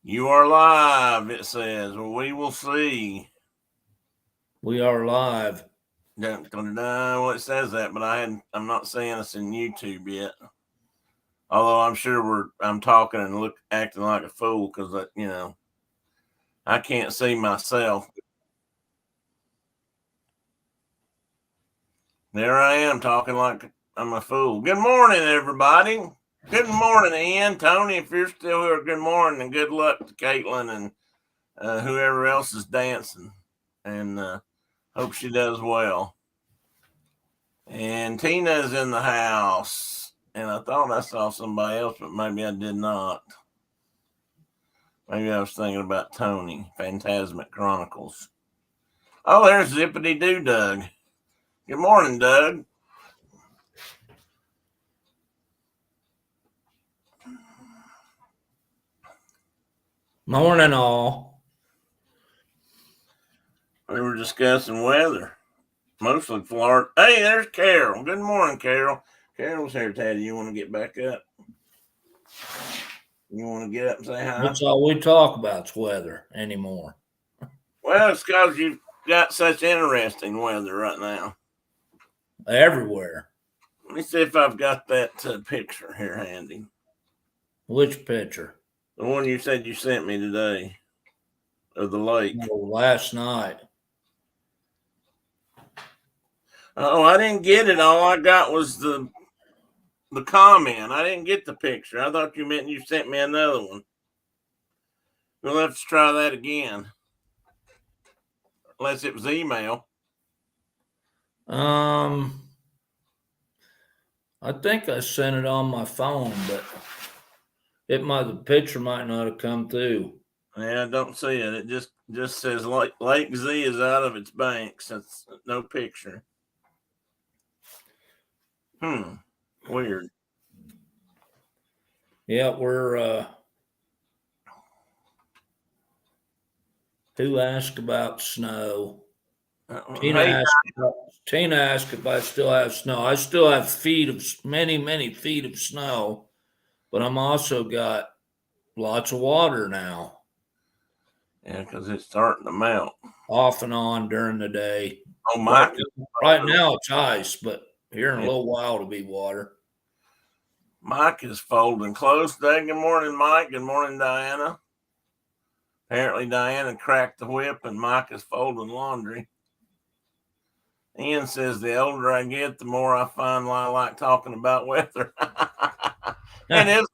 You are live, it says. Well, we will see. We are live. Well, it says that, but I'm not seeing us in YouTube yet. Although I'm sure I'm talking and acting like a fool because I can't see myself. There I am talking like I'm a fool. Good morning, everybody. Good morning, Ian, Tony. If you're still here, good morning and good luck to Caitlin and whoever else is dancing. And hope she does well. And Tina's in the house. And I thought I saw somebody else, but maybe I did not. Maybe I was thinking about Tony, Phantasmic Chronicles. Oh, there's Zippity Doo Doug. Good morning, Doug. Morning, all. We were discussing weather, mostly Florida. Hey, there's Carol. Good morning, Carol. Carol's here, Teddy. You want to get back up? You want to get up and say hi? That's all we talk about's weather anymore. Well, it's because you've got such interesting weather right now. Everywhere. Let me see if I've got that picture here handy. Which picture? The one you said you sent me today of the lake. Oh, last night. Oh, I didn't get it. All I got was the comment. I didn't get the picture. I thought you meant you sent me another one. We'll have to try that again. Unless it was email. I think I sent it on my phone, but the picture might not have come through. Yeah, I don't see it. It just says Lake Z is out of its banks. That's no picture. Weird. Yeah, we're who asked about snow? Tina asked if I still have snow. I still have many feet of snow, but I'm also got lots of water now. Yeah, because it's starting to melt. Off and on during the day. Oh, Mike. Right now it's ice, but here in a little while it'll be water. Mike is folding close today. Good morning, Mike. Good morning, Diana. Apparently, Diana cracked the whip and Mike is folding laundry. Ian says the older I get, the more I find I like talking about weather. It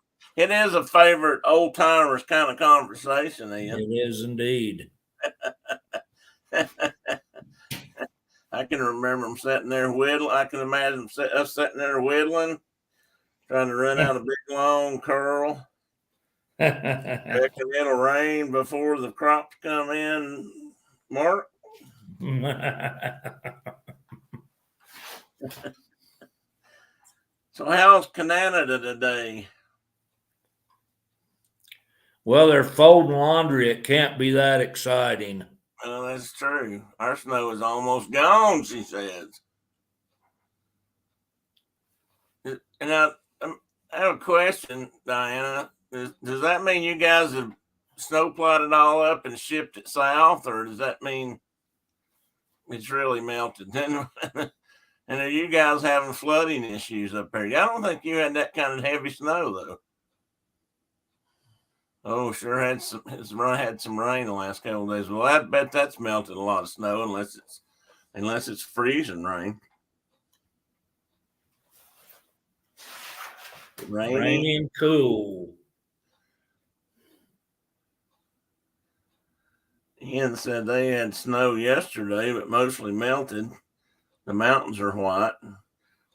is a favorite old timers kind of conversation, Ian. It is indeed. I can remember them sitting there whittling. I can imagine us sitting there whittling, trying to run out a big long curl. Reckon it'll rain before the crops come in, Mark. So how's Canada today? Well, they're folding laundry. It can't be that exciting. Well, that's true. Our snow is almost gone, she says. And I have a question, Diana. Does that mean you guys have snow plotted all up and shipped it south, or does that mean it's really melted? And are you guys having flooding issues up here? I don't think you had that kind of heavy snow, though. Oh, sure had some rain the last couple of days. Well, I bet that's melted a lot of snow unless it's freezing rain. Rainy and cool. Ian said they had snow yesterday, but mostly melted. The mountains are white.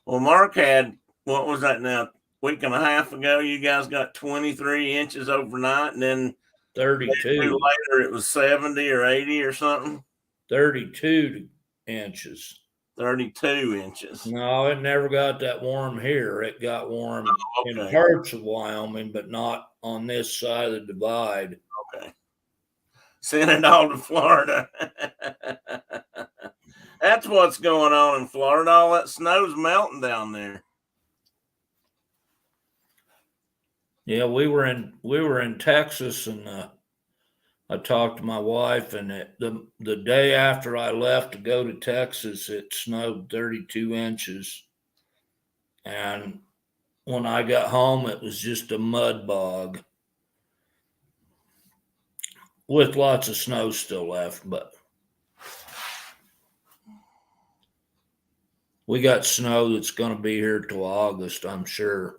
Well, Mark had, what was that now? Week and a half ago, you guys got 23 inches overnight, and then 32 later it was 70 or 80 or something. 32 inches. 32 inches. No, it never got that warm here. It got warm in parts of Wyoming, but not on this side of the divide. Okay. Send it all to Florida. That's what's going on in Florida. All that snow's melting down there. Yeah, we were in Texas, and I talked to my wife, and the day after I left to go to Texas, it snowed 32 inches. And when I got home, it was just a mud bog with lots of snow still left. But we got snow that's going to be here till August, I'm sure.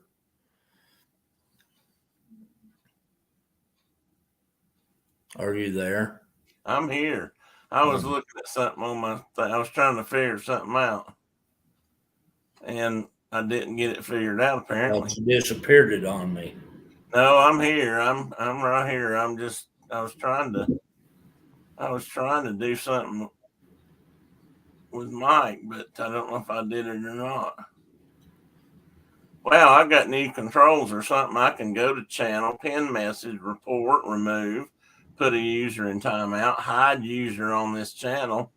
Are you there? I'm here. I was looking at something on my thing. I was trying to figure something out, and I didn't get it figured out. Apparently, You disappeared it on me. no, I'm here. I'm right here. I was trying to do something with Mike, but I don't know if I did it or not. Well, I got new controls or something. I can go to channel, pin message, report, remove, put a user in timeout, hide user on this channel,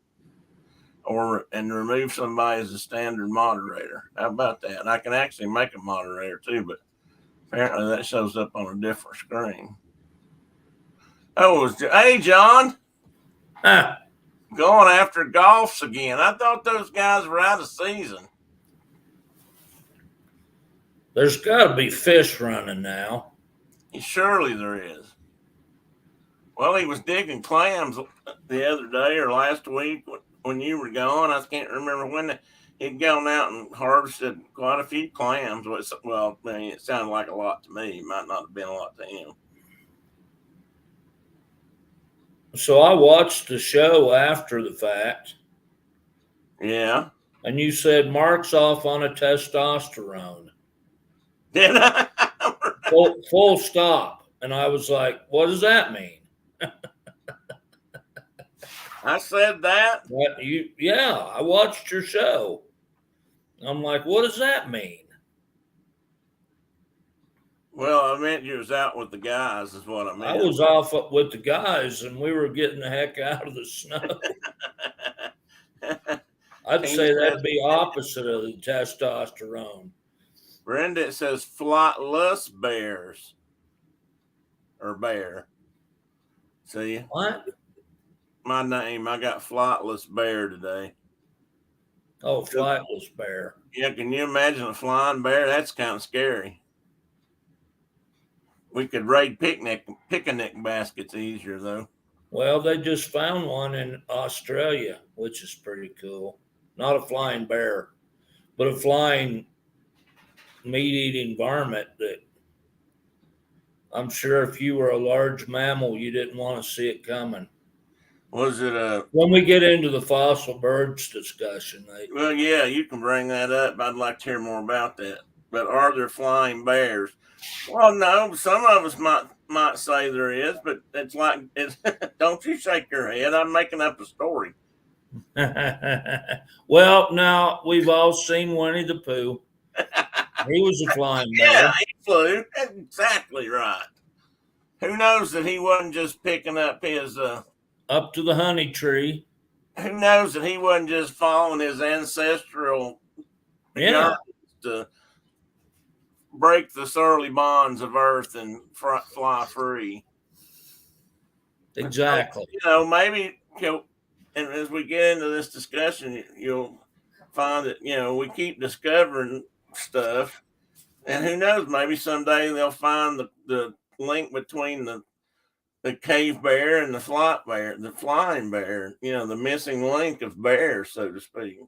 and remove somebody as a standard moderator. How about that? I can actually make a moderator too, but apparently that shows up on a different screen. Oh, hey John, going after golfs again. I thought those guys were out of season. There's got to be fish running now. Surely there is. Well, he was digging clams the other day or last week when you were gone. I can't remember when he'd gone out and harvested quite a few clams. Well, I mean, it sounded like a lot to me. It might not have been a lot to him. So I watched the show after the fact. Yeah. And you said Mark's off on a testosterone. Did I? Full stop. And I was like, what does that mean? I said that? Yeah, I watched your show. I'm like, what does that mean? Well, I meant you was out with the guys is what I meant. I was off with the guys, and we were getting the heck out of the snow. I'd say that'd be opposite of the testosterone. Brenda, it says flightless bears. Or bear. See? What? My name. I got flightless bear today. Oh, flightless bear. Yeah, can you imagine a flying bear? That's kind of scary. We could raid picnic baskets easier though. Well, they just found one in Australia, which is pretty cool. Not a flying bear, but a flying meat-eating varmint that I'm sure if you were a large mammal, you didn't want to see it coming. Was it when we get into the fossil birds discussion? Well, yeah, you can bring that up. I'd like to hear more about that. But are there flying bears? Well, no. Some of us might say there is, but it's like don't you shake your head. I'm making up a story. Well, now we've all seen Winnie the Pooh. He was a flying bear. Yeah, he flew. That's exactly right. Who knows that he wasn't just picking up his up to the honey tree. Who knows that he wasn't just following his ancestral yearnings to break the surly bonds of earth and fly free. Exactly. So, maybe, and as we get into this discussion, you'll find that, we keep discovering stuff. And who knows, maybe someday they'll find the link between the cave bear and the flying bear, the missing link of bears, so to speak.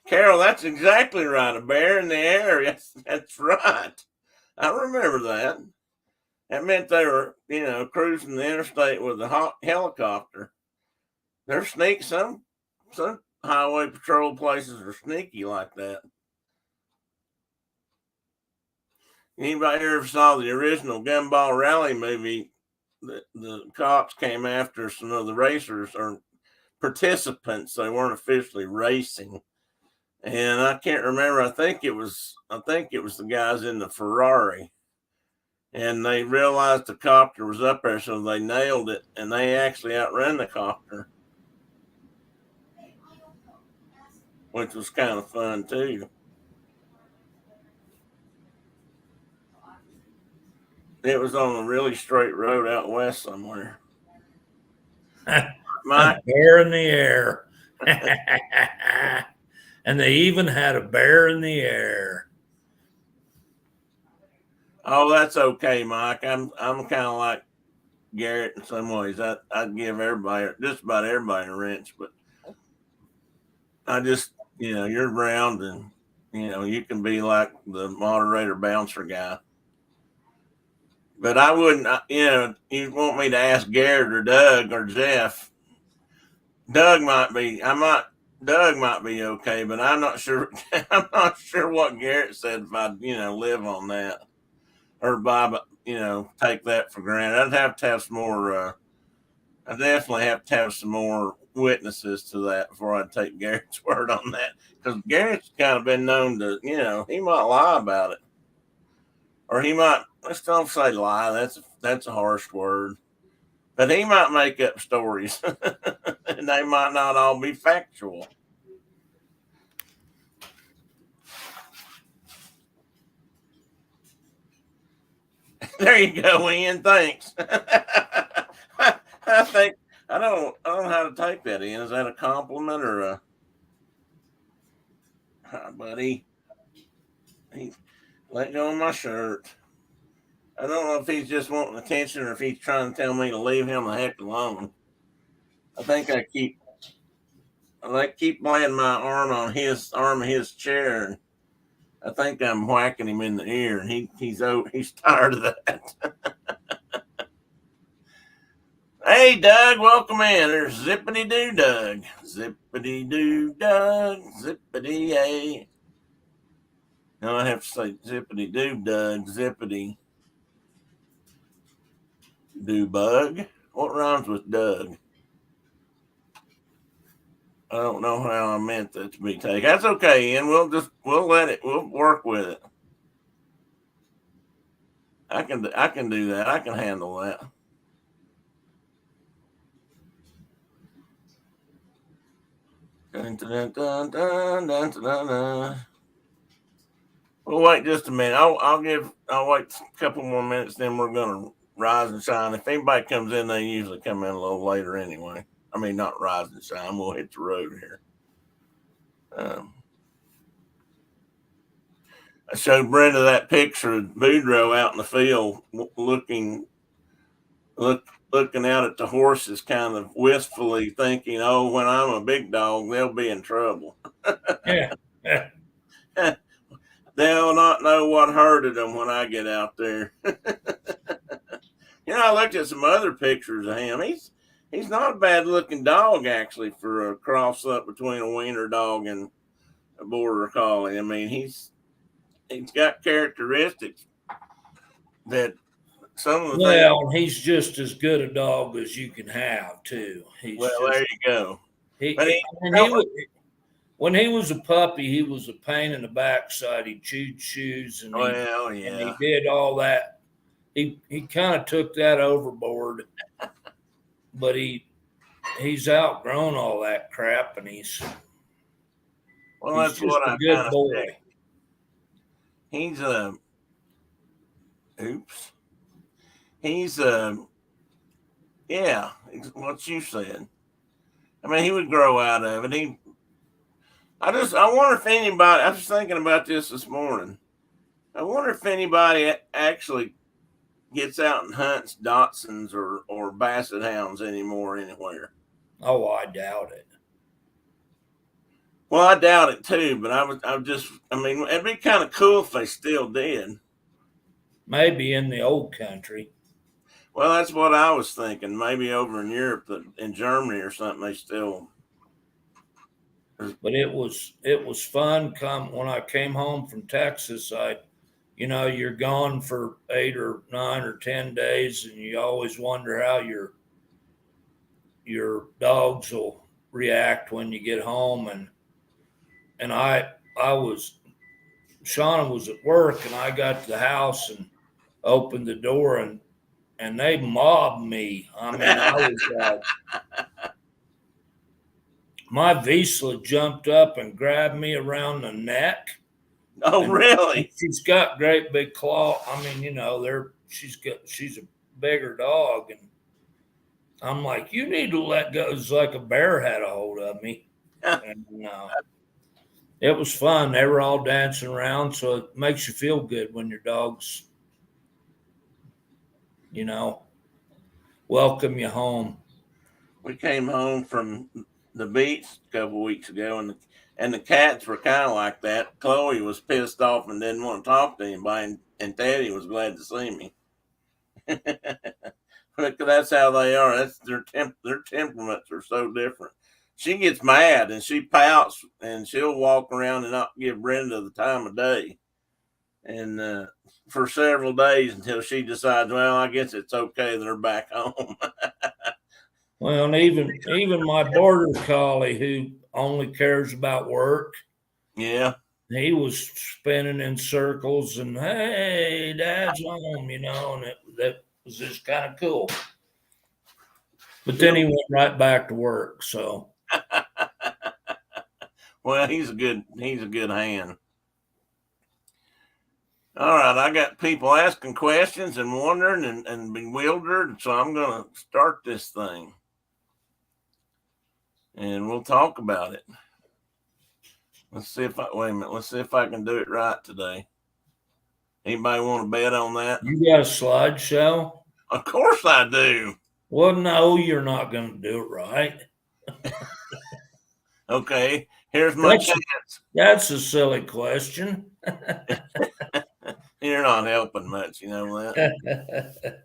Carol, that's exactly right. A bear in the air. That's right. I remember that. That meant they were, cruising the interstate with a helicopter. They're sneaky. Some highway patrol places are sneaky like that. Anybody here ever saw the original Gumball Rally movie? The cops came after some of the racers or participants. They weren't officially racing. And I can't remember. I think it was the guys in the Ferrari. And they realized the copter was up there, so they nailed it, and they actually outran the copter, which was kind of fun too. It was on a really straight road out west somewhere. A Mike, bear in the air. And they even had a bear in the air. oh, that's okay, Mike. I'm kind of like Garrett in some ways. I'd give everybody, just about everybody, a wrench, but I just, you're around and you can be like the moderator bouncer guy. But I wouldn't, you want me to ask Garrett or Doug or Jeff. Doug might be, Doug might be okay, but I'm not sure. I'm not sure what Garrett said if I, live on that or buy, take that for granted. I'd have to have some more. I definitely have to have some more witnesses to that before I take Garrett's word on that. Because Garrett's kind of been known to, he might lie about it, or he might. Let's don't say lie. That's a harsh word. But he might make up stories, and they might not all be factual. There you go, Ian. Thanks. I think I don't know how to take that, Ian. Is that a compliment or a hi, buddy? He let go of my shirt. I don't know if he's just wanting attention or if he's trying to tell me to leave him the heck alone. I think I keep laying my arm on his arm of his chair, and I think I'm whacking him in the ear, and he's tired of that. Hey, Doug, welcome in. There's Zippity Doo Doug. Zippity Doo Doug. Zippity A. No, I have to say Zippity Doo Doug. Zippity Doo Bug. What rhymes with Doug? I don't know how I meant that to be taken. That's okay, Ian. We'll work with it. I can do that. I can handle that. Dun, dun, dun, dun, dun, dun, dun. We'll wait just a minute. I'll wait a couple more minutes, then we're gonna rise and shine. If anybody comes in, they usually come in a little later anyway. I mean, not rise and shine. We'll hit the road here. I showed Brenda that picture of Boudreaux out in the field, looking out at the horses, kind of wistfully thinking, "Oh, when I'm a big dog, they'll be in trouble." Yeah. They'll not know what hurted them when I get out there. I looked at some other pictures of him. He's not a bad looking dog, actually, for a cross up between a wiener dog and a border collie. I mean, he's got characteristics that some of the things. Well, he's just as good a dog as you can have, too. There you go. When he was a puppy, he was a pain in the backside. He chewed shoes and he did all that. He kind of took that overboard, but he's outgrown all that crap, and he's that's just what a I good boy. Think. He's yeah, what you said. I mean, he would grow out of it. I wonder if anybody. I was thinking about this morning. I wonder if anybody actually gets out and hunts Dachshunds or Basset Hounds anymore anywhere. Oh, I doubt it. Well, I doubt it too, but I mean, it'd be kind of cool if they still did. Maybe in the old country. Well, that's what I was thinking. Maybe over in Europe, in Germany or something, they still. But it was fun. When I came home from Texas, you're gone for 8 or 9 or 10 days, and you always wonder how your dogs will react when you get home. And Shauna was at work, and I got to the house and opened the door, and they mobbed me. I mean, I was my Vizsla jumped up and grabbed me around the neck. Oh, really? She's got great big claw. I mean, she's a bigger dog, and I'm like, you need to let go. It's like a bear had a hold of me, and it was fun. They were all dancing around, so it makes you feel good when your dogs, welcome you home. We came home from the beach a couple of weeks ago, and the cats were kind of like that. Chloe was pissed off and didn't want to talk to anybody, and Teddy was glad to see me. But that's how they are. That's their temperaments are so different. She gets mad and she pouts and she'll walk around and not give Brenda the time of day, and for several days until she decides, well, I guess it's okay. They're back home. Well, and even my border collie, who only cares about work, Yeah. he was spinning in circles and, hey, Dad's home, and that was just kind of cool. But then he went right back to work. So, well, he's a good hand. All right, I got people asking questions and wondering and bewildered, so I'm going to start this thing, and we'll talk about it. Let's see if I can do it right today. Anybody want to bet on that? You got a slideshow? Of course I do. Well, no, you're not going to do it right. Okay, here's my chance. That's a silly question. You're not helping much, you know that.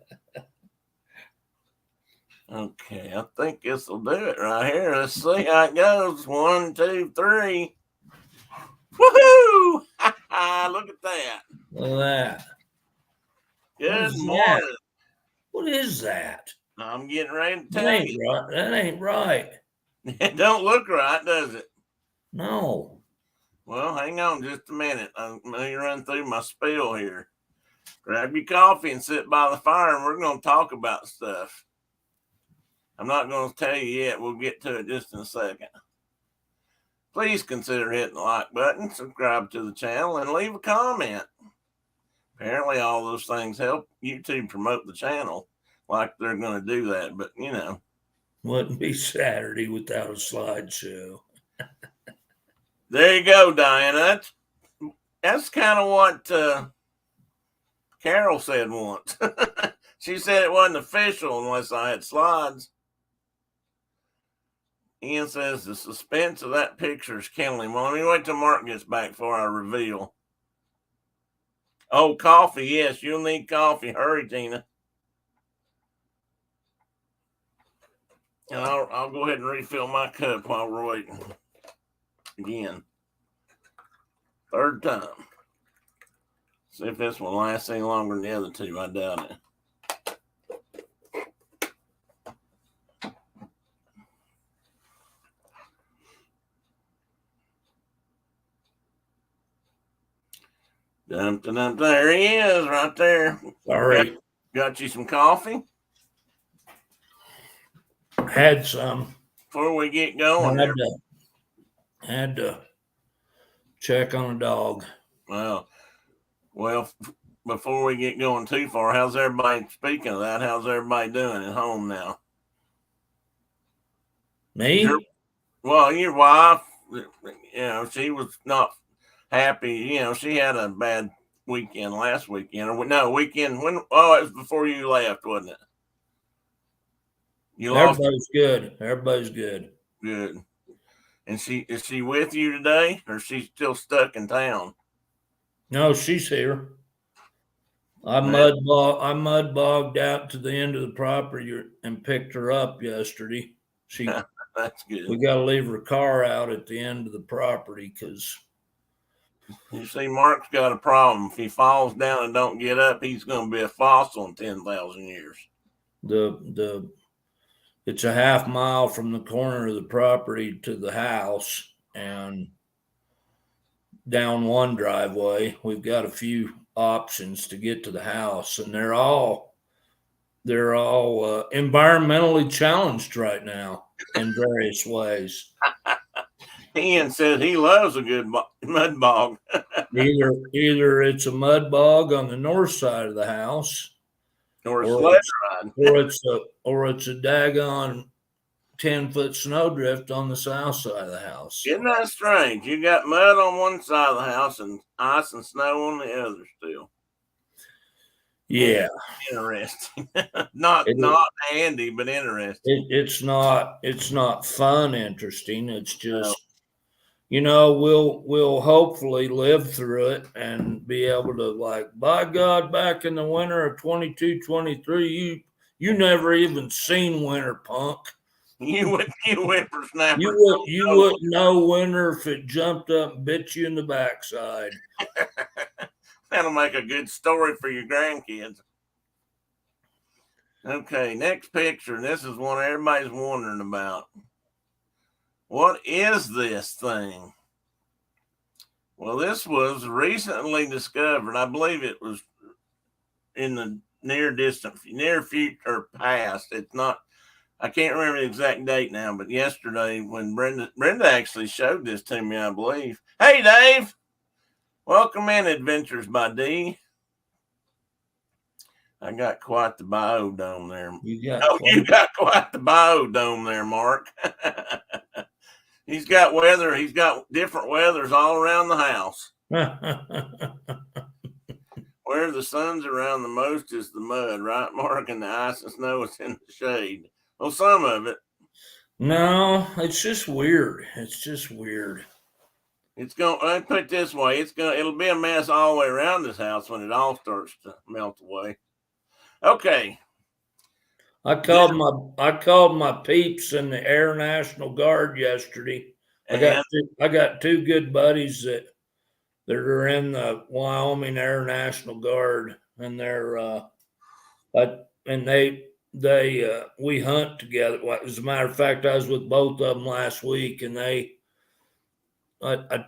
Okay, I think this will do it right here. Let's see how it goes. 1, 2, 3. Woohoo! Look at that. Look at that. Good morning. What is that? I'm getting ready to tell you. That ain't right. It don't look right, does it? No. Well, hang on just a minute. I'm going to run through my spiel here. Grab your coffee and sit by the fire, and we're going to talk about stuff. I'm not going to tell you yet. We'll get to it just in a second. Please consider hitting the like button, subscribe to the channel, and leave a comment. Apparently, all those things help YouTube promote the channel, like they're going to do that, but Wouldn't be Saturday without a slideshow. There you go, Diana. That's kind of what Carol said once. She said it wasn't official unless I had slides. Ian says the suspense of that picture is killing him. Well, let me wait till Mark gets back before I reveal. Oh, coffee. Yes, you'll need coffee. Hurry, Tina. And I'll go ahead and refill my cup while we're waiting. Again. Third time. See if this one lasts any longer than the other two. I doubt it. There he is, right there. All right. Got you some coffee? Had some. Before we get going. Had to check on a dog. Well, before we get going too far, how's everybody, speaking of that, how's everybody doing at home now? Me? Your wife, she was not happy. She had a bad weekend last weekend. Or no, weekend when, it was before you left, wasn't it? Everybody's good. Everybody's good. Good. And is she with you today, or is she still stuck in town? No, she's here. I mud bogged out to the end of the property and picked her up yesterday. That's good. We got to leave her car out at the end of the property because you see, Mark's got a problem. If he falls down and don't get up, he's going to be a fossil in 10,000 years. It's a half mile from the corner of the property to the house, and down one driveway, we've got a few options to get to the house, and they're all environmentally challenged right now in various ways. Ian says he loves a good mud bog. Either it's a mud bog on the north side of the house, or a or sled it's ride. or it's a daggone 10-foot snowdrift on the south side of the house. Isn't that strange? You got mud on one side of the house and ice and snow on the other still. Yeah, interesting. not handy, but interesting. it's not fun interesting. It's No. just, we'll hopefully live through it and be able to, like, by God, back in the winter of 22, 23, you never even seen winter, punk. You whippersnapper. You wouldn't know winter if it jumped up and bit you in the backside. That'll make a good story for your grandkids. Okay, next picture. This is one everybody's wondering about. What is this thing? Well, this was recently discovered. I believe it was in the near future or past. It's not. I can't remember the exact date now, but yesterday when Brenda actually showed this to me, I believe. Hey, Dave, welcome in Adventures by D. I got quite the biodome there. You got quite the biodome there, Mark. He's got weather. He's got different weathers all around the house. Where the sun's around the most is the mud, right, Mark? And the ice and snow is in the shade. Well, some of it. No, it's just weird. It's just weird. I put it this way, it'll be a mess all the way around this house when it all starts to melt away. Okay. I called my peeps in the Air National Guard yesterday. I got two good buddies that are in the Wyoming Air National Guard, and we hunt together. As a matter of fact, I was with both of them last week, and I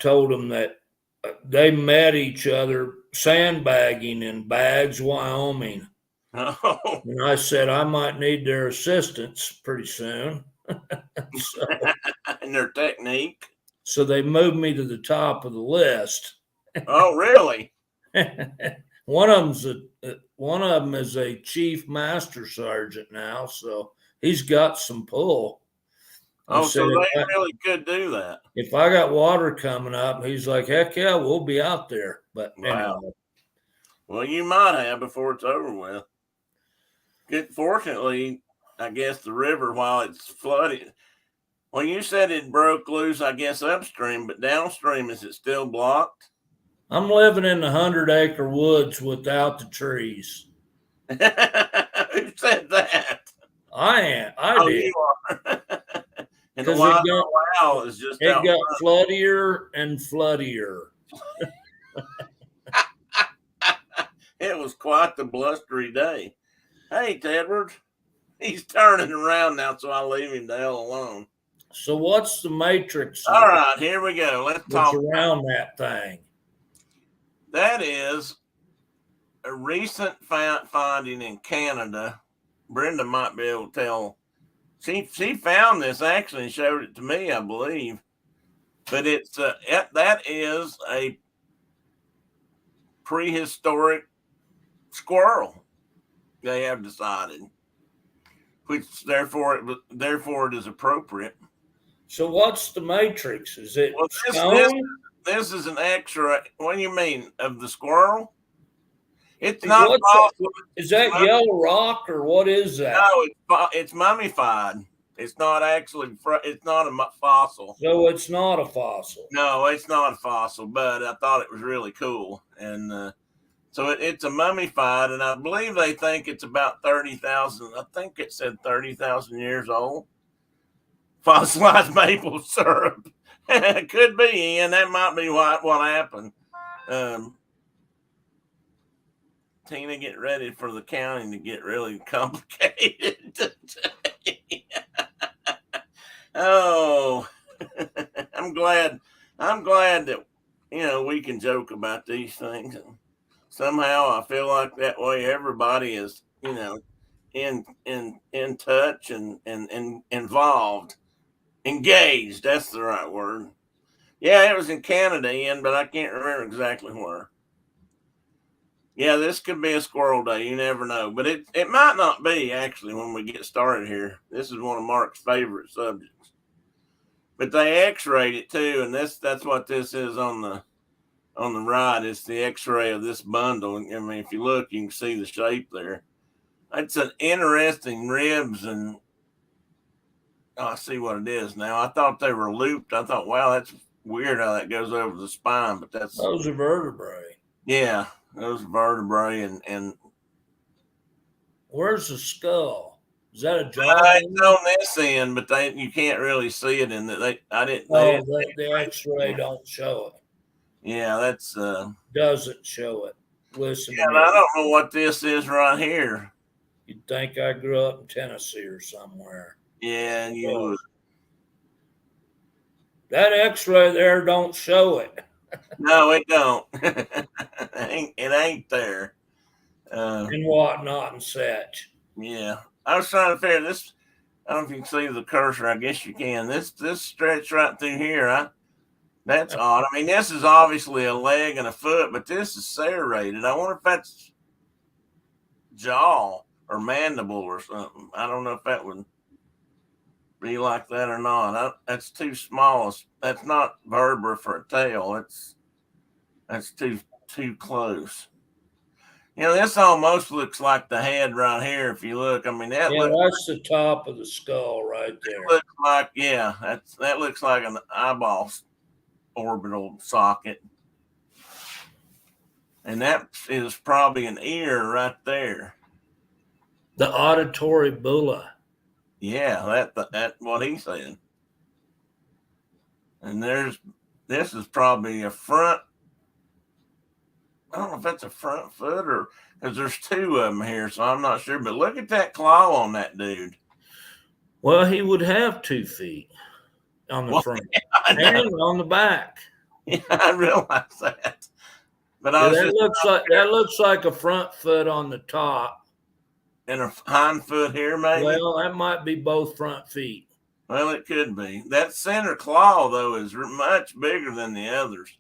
told them that they met each other sandbagging in Baggs, Wyoming. Oh. And I said I might need their assistance pretty soon. And their technique. So they moved me to the top of the list. Oh, really? One of them is a chief master sergeant now, so he's got some pull. So they really could do that. If I got water coming up, he's like, heck yeah, we'll be out there. But wow. Anyway. Well, you might have before it's over with. Fortunately, I guess the river, while it's flooded, well, you said it broke loose, I guess, upstream, but downstream, is it still blocked? I'm living in the 100-acre woods without the trees. Who said that? I am. I did. You are. And the wow is just it got floodier and floodier. It was quite the blustery day. Hey, Tedward, he's turning around now, so I'll leave him the hell alone. So what's the matrix? All right, here we go. Let's talk around that thing. That is a recent finding in Canada. Brenda might be able to tell. She found this actually and showed it to me, I believe. But it's that is a prehistoric squirrel. They have decided, which therefore it is appropriate. So what's the matrix? Is it this is an X-ray? What do you mean of the squirrel? It's not fossil. Is that yellow rock or what is that? No, it's mummified. It's not actually. It's not a fossil. So it's not a fossil. No, it's not a fossil. But I thought it was really cool, and so it's a mummified, and I believe they think it's about 30,000. I think it said 30,000 years old. Fossilized maple syrup. Could be, Ian. That might be what happened. Tina, get ready for the counting to get really complicated today. Oh, I'm glad that we can joke about these things. And somehow I feel like that way everybody is in touch and involved, engaged. That's the right word. Yeah, it was in Canada, Ian, but I can't remember exactly where. Yeah, this could be a squirrel day. You never know, but it might not be actually when we get started here. This is one of Mark's favorite subjects. But they X-rayed it too, and that's what this is on the right. It's the X-ray of this bundle. I mean, if you look, you can see the shape there. It's an interesting ribs, and I see what it is now. I thought they were looped. I thought, wow, that's weird how that goes over the spine, but that's Those are vertebrae. yeah, those vertebrae and Where's the skull? Is that a it's jawbone? on this end, but you can't really see it in that they Oh, didn't the X-ray don't show it. yeah, that's Doesn't show it. Listen to yeah, and I me. don't know what this is right here. You'd think I grew up in Tennessee or somewhere. Yeah, you Oh, would. that X-ray there don't show it. No, it don't. It ain't there. Uh, And whatnot and such. yeah, I was trying to figure this. I don't know if you can see the cursor. I guess you can. This stretch right through here. That's odd. I mean, this is obviously a leg and a foot, but this is serrated. I wonder if that's jaw or mandible or something. I don't know if that would be like that or not. That's too small. That's not vertebra for a tail. That's too close. You know, this almost looks like the head right here. If you look, I mean, Yeah, that's the top of the skull right there. looks like yeah, that looks like an eyeball orbital socket, and that is probably an ear right there. The auditory bulla. Yeah, that what he said. And this is probably a front. I don't know if that's a front foot or because there's two of them here, so I'm not sure. But look at that claw on that dude. Well, he would have 2 feet on the Well, front I and know. on the back. Yeah, I realize that. But I Yeah, was just that looks like a front foot on the top. in a hind foot here, maybe. Well, that might be both front feet. Well, it could be. That center claw, though, is much bigger than the others.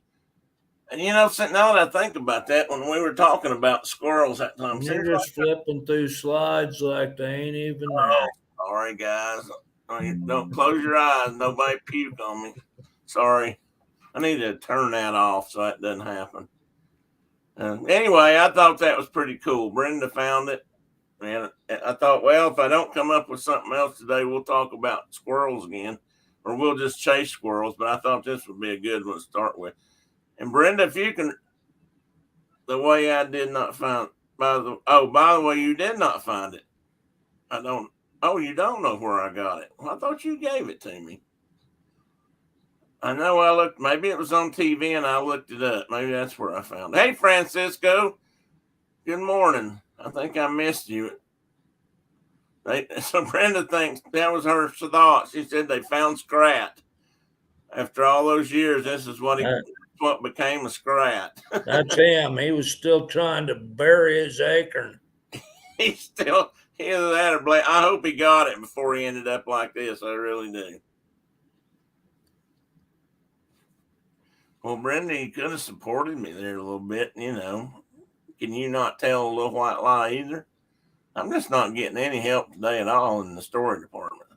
And you know, now that I think about that, when we were talking about squirrels that time, And seems you're like just flipping through slides like they ain't even oh, there. sorry guys, don't close your eyes. Nobody puke on me. Sorry, I need to turn that off so that doesn't happen. Anyway, I thought that was pretty cool. Brenda found it, and I thought, well, if I don't come up with something else today, we'll talk about squirrels again, or we'll just chase squirrels. But I thought this would be a good one to start with. And Brenda, if you can, the way I did not find by the way, you did not find it. I don't. Oh, you don't know where I got it. Well, I thought you gave it to me. I know I looked. Maybe it was on TV and I looked it up. Maybe that's where I found it. Hey, Francisco. Good morning. I think I missed you. So Brenda thinks that was her thought. She said they found Scrat. After all those years, this is what became a Scrat. That's him. He was still trying to bury his acorn. He's still either that or Blake. I hope he got it before he ended up like this. I really do. Well, Brenda, you could have supported me there a little bit. You know, can you not tell a little white lie either? I'm just not getting any help today at all in the story department.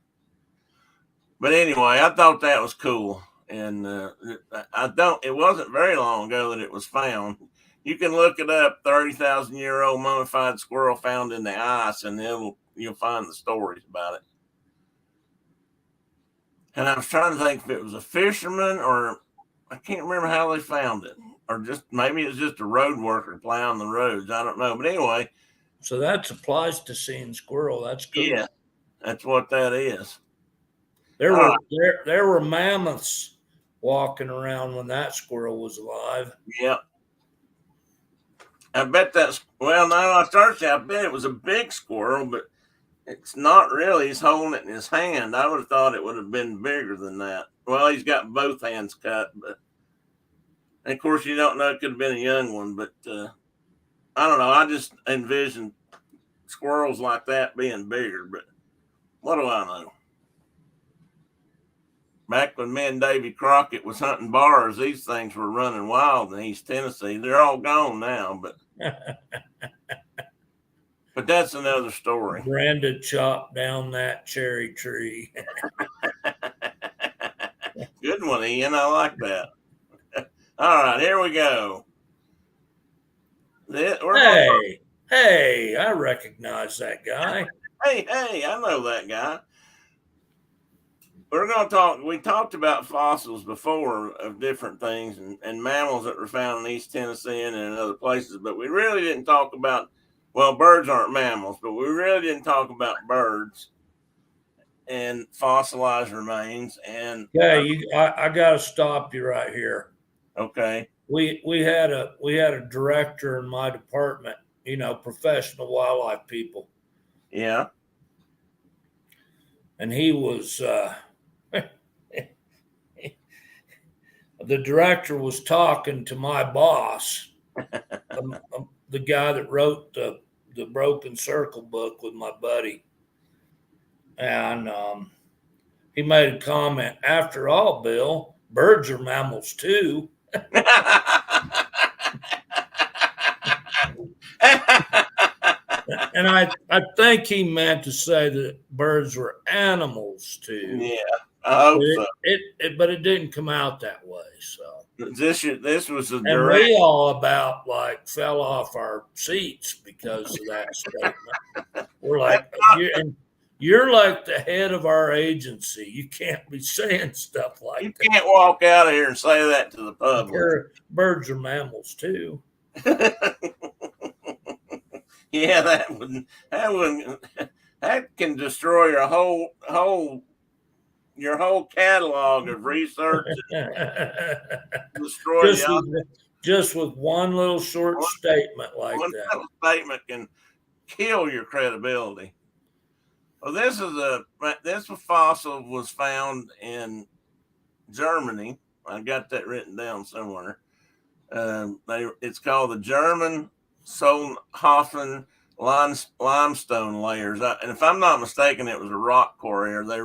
But anyway, I thought that was cool, and I don't. It wasn't very long ago that it was found. You can look it up. 30,000-year-old mummified squirrel found in the ice, and you'll find the stories about it. And I was trying to think if it was a fisherman or I can't remember how they found it, or just maybe it's just a road worker plowing the roads. I don't know, but anyway, So that's a Pleistocene squirrel. That's cool. yeah, that's what that is. There All were right. there were mammoths walking around when that squirrel was alive. Yeah, I bet that's well. Now I searched. I bet it was a big squirrel, but it's not really. He's holding it in his hand. I would have thought it would have been bigger than that. Well, he's got both hands cut, but of course you don't know. It could have been a young one, but I don't know. I just envisioned squirrels like that being bigger, but what do I know? back when me and Davy Crockett was hunting bars, these things were running wild in East Tennessee. They're all gone now, but that's another story. Brenda chopped down that cherry tree. Good one, Ian. I like that. All right, here we go. Hey, I recognize that guy. Hey, I know that guy. We're going to talk. We talked about fossils before of different things and mammals that were found in East Tennessee and in other places, but we really didn't talk about, well, birds aren't mammals, but we really didn't talk about birds and fossilized remains. And I got to stop you right here. Okay. We had a director in my department, professional wildlife people. Yeah. And he was the director was talking to my boss, the guy that wrote the Broken Circle book with my buddy. And he made a comment, after all, Bill, birds are mammals too. And I think he meant to say that birds were animals too. Yeah, I hope so. But it didn't come out that way. So this was a direct. And we all about fell off our seats because of that statement. We're like, you're like the head of our agency. You can't be saying stuff like that. You can't walk out of here and say that to the public. Birds are mammals too. Yeah, that can destroy your whole catalog of research. Destroy just with one little short statement like one that. Little statement can kill your credibility. Well, this fossil was found in Germany. I got that written down somewhere. It's called the German Solnhofen limestone layers. And if I'm not mistaken, it was a rock quarry, or they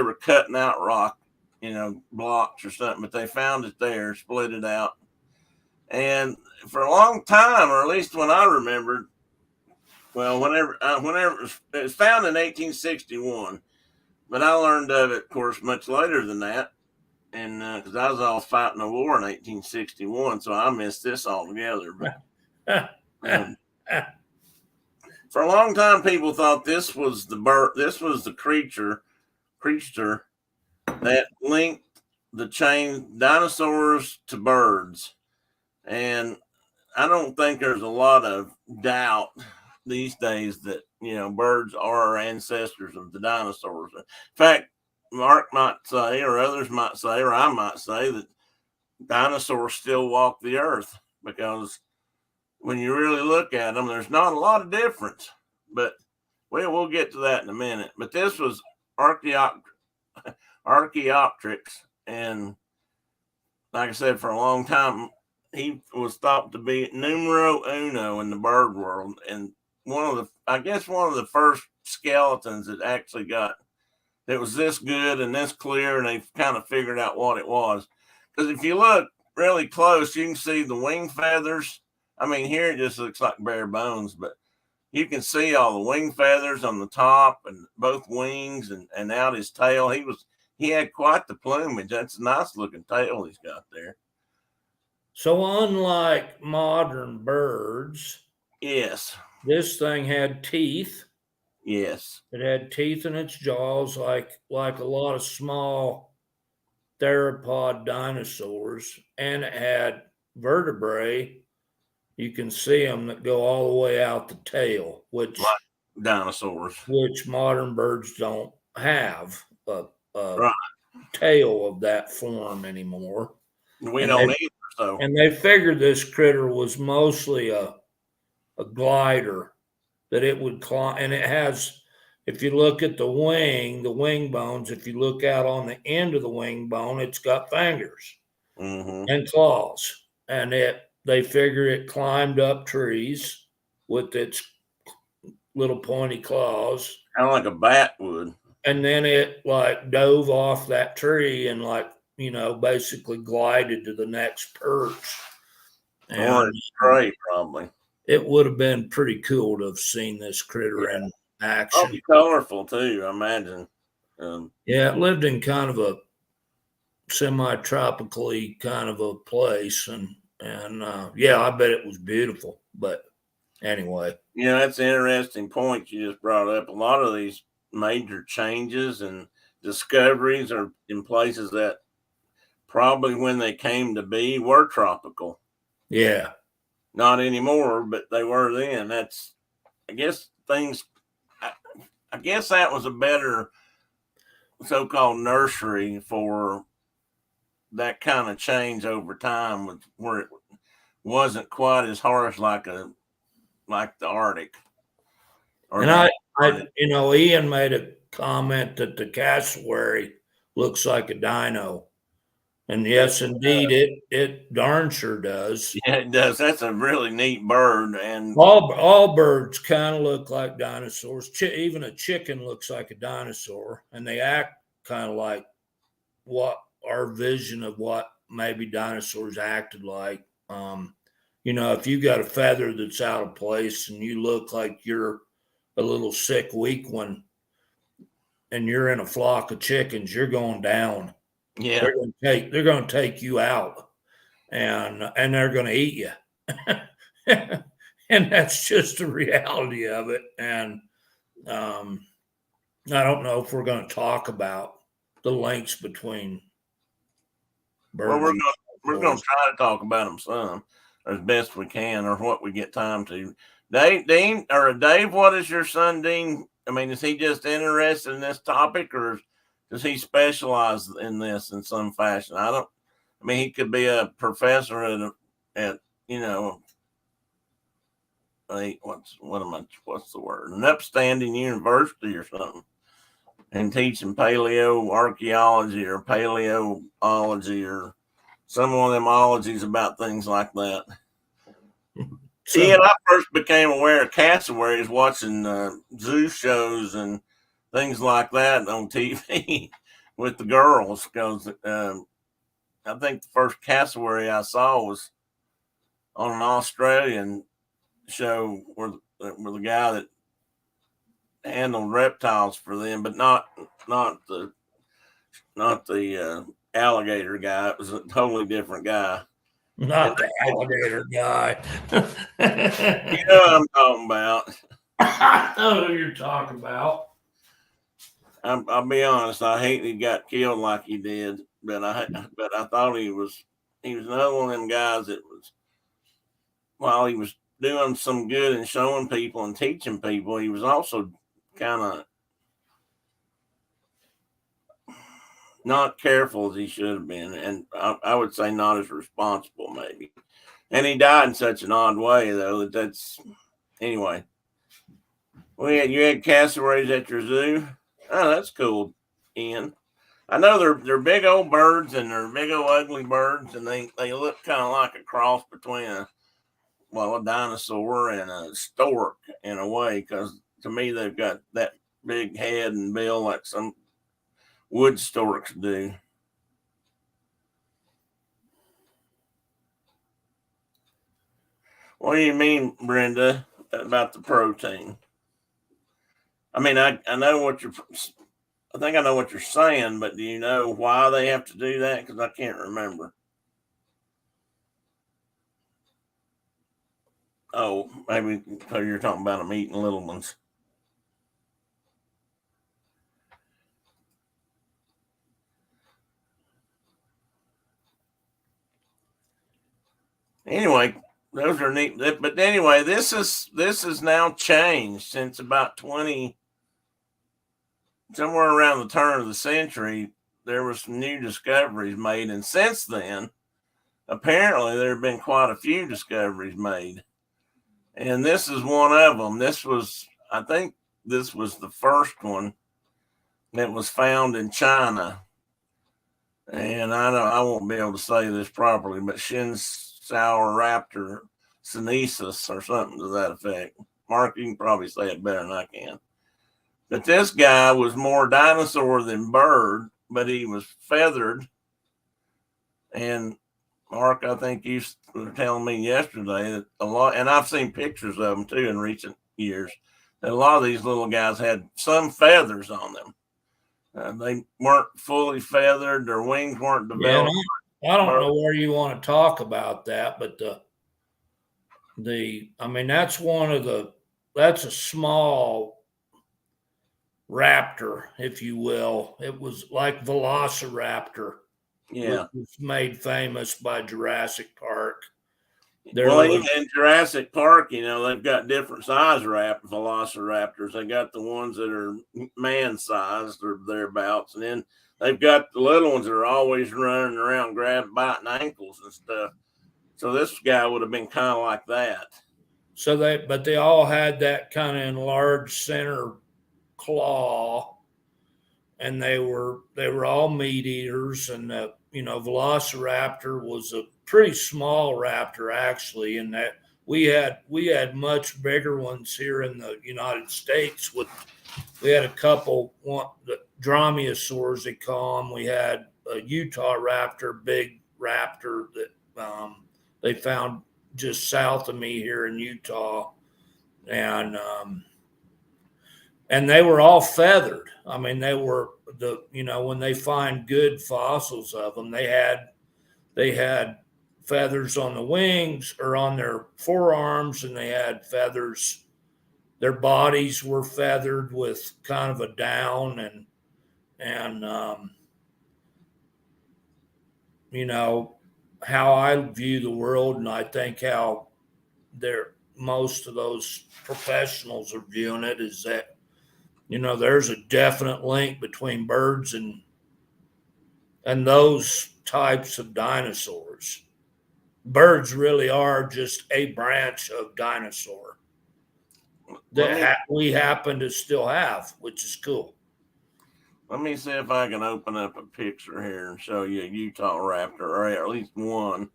were cutting out rock, blocks or something. But they found it there, split it out, and for a long time, or at least when I remembered, well, whenever it was found in 1861, but I learned of it, of course, much later than that. And because I was all fighting a war in 1861, so I missed this altogether. But for a long time, people thought this was the bird. This was the creature that linked the chain dinosaurs to birds. And I don't think there's a lot of doubt these days that birds are our ancestors of the dinosaurs. In fact, Mark might say, or others might say, or I might say, that dinosaurs still walk the earth, because when you really look at them, there's not a lot of difference. But we'll get to that in a minute. But this was Archaeopteryx, and like I said, for a long time, he was thought to be numero uno in the bird world, and one of the first skeletons that actually got that was this good and this clear, and they kind of figured out what it was. Because if you look really close, you can see the wing feathers. I mean, here it just looks like bare bones, but you can see all the wing feathers on the top and both wings and out his tail. He had quite the plumage. That's a nice looking tail he's got there. So unlike modern birds, yes, this thing had teeth. Yes. It had teeth in its jaws like a lot of small theropod dinosaurs, and it had vertebrae. You can see them that go all the way out the tail, which like dinosaurs, which modern birds don't have a tail of that form anymore. We don't either. So, and they figured this critter was mostly a glider, that it would climb, and it has. If you look at the wing bones, if you look out on the end of the wing bone, it's got fingers and claws. And they figure it climbed up trees with its little pointy claws. Kind of like a bat would. and then it like dove off that tree and like, basically glided to the next perch. Or it's great, probably. It would have been pretty cool to have seen this critter in action. Probably colorful too, I imagine. Yeah, it lived in kind of a semi-tropically kind of a place, and yeah, I bet it was beautiful. But anyway, that's an interesting point you just brought up. A lot of these major changes and discoveries are in places that probably when they came to be were tropical. Yeah. Not anymore, but they were then. That's, I guess, things. I guess that was a better so-called nursery for that kind of change over time, where it wasn't quite as harsh like the Arctic. And Ian made a comment that the cassowary looks like a dino. And yes, indeed, it darn sure does. Yeah, it does. That's a really neat bird, and all birds kind of look like dinosaurs. Even a chicken looks like a dinosaur, and they act kind of like what our vision of what maybe dinosaurs acted like. If you got a feather that's out of place and you look like you're a little sick, weak one, and you're in a flock of chickens, you're going down. Yeah, they're going to take you out, and they're going to eat you, and that's just the reality of it. And I don't know if we're going to talk about the links between birds. Well, we're going to try to talk about them some as best we can, or what we get time to. Dave, what is your son Dean? I mean, is he just interested in this topic, or does he specialize in this in some fashion? I mean, he could be a professor at what's the word? An upstanding university or something, and teaching paleo archaeology or paleoology or some one of them ologies about things like that. I first became aware of cassowaries watching zoo shows and things like that on TV with the girls, because I think the first cassowary I saw was on an Australian show where the guy that handled reptiles for them, but not the alligator guy. It was a totally different guy. Not the alligator guy. You know what I'm talking about. I know who you're talking about. I'll be honest. I hate he got killed like he did, but I thought he was another one of them guys that was, while he was doing some good and showing people and teaching people, he was also kind of not careful as he should have been, and I would say not as responsible maybe. And he died in such an odd way, though. That's anyway. You had cassowaries at your zoo. Oh, that's cool, Ian. I know they're big old birds, and they're big old ugly birds, and they look kind of like a cross between a dinosaur and a stork in a way, because to me they've got that big head and bill like some wood storks do. What do you mean, Brenda, about the protein? I mean, I know what I think I know what you're saying, but do you know why they have to do that? Because I can't remember. Oh, maybe you're talking about them eating little ones. Anyway, those are neat. But anyway, this is now changed since about somewhere around the turn of the century. There were some new discoveries made, and since then, apparently there have been quite a few discoveries made, and this is one of them. I think this was the first one that was found in China, and I won't be able to say this properly, but Raptor sinensis or something to that effect. Mark, you can probably say it better than I can. But this guy was more dinosaur than bird, but he was feathered. And Mark, I think you were telling me yesterday that a lot, and I've seen pictures of them too in recent years, that a lot of these little guys had some feathers on them. They weren't fully feathered, their wings weren't Yeah, developed. I don't know where you want to talk about that, but I mean, that's that's a small raptor, if you will. It was like Velociraptor, which Yeah. was made famous by Jurassic Park. There Well, was even in Jurassic Park, they've got different size velociraptors. They got the ones that are man sized or thereabouts, and then they've got the little ones that are always running around, biting ankles and stuff. So this guy would have been kind of like that. but they all had that kind of enlarged center claw, and they were all meat eaters, and Velociraptor was a pretty small raptor actually, in that we had much bigger ones here in the United States. We had a couple, the dromaeosaurs they call them. We had a Utah raptor, big raptor that they found just south of me here in Utah, and they were all feathered. I mean, they were when they find good fossils of them, they had feathers on the wings or on their forearms, and they had feathers. Their bodies were feathered with kind of a down, and how I view the world, and I think how most of those professionals are viewing it, is that there's a definite link between birds and those types of dinosaurs. Birds really are just a branch of dinosaur that we happen to still have, which is cool. Let me see if I can open up a picture here and show you a Utah raptor, or at least one,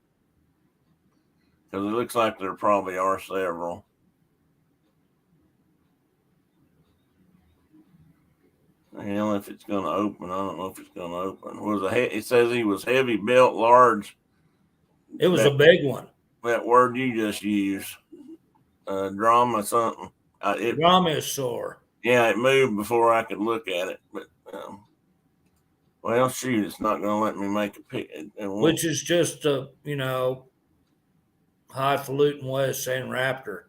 because it looks like there probably are several. Hell, if it's going to open, I don't know if it's going to open. It says he was heavy built, large. It was a big one. That word you just used, drama something. Dromaeosaur. Yeah, it moved before I could look at it, but well, shoot, it's not going to let me make a pic. Which is just a highfalutin way of saying raptor.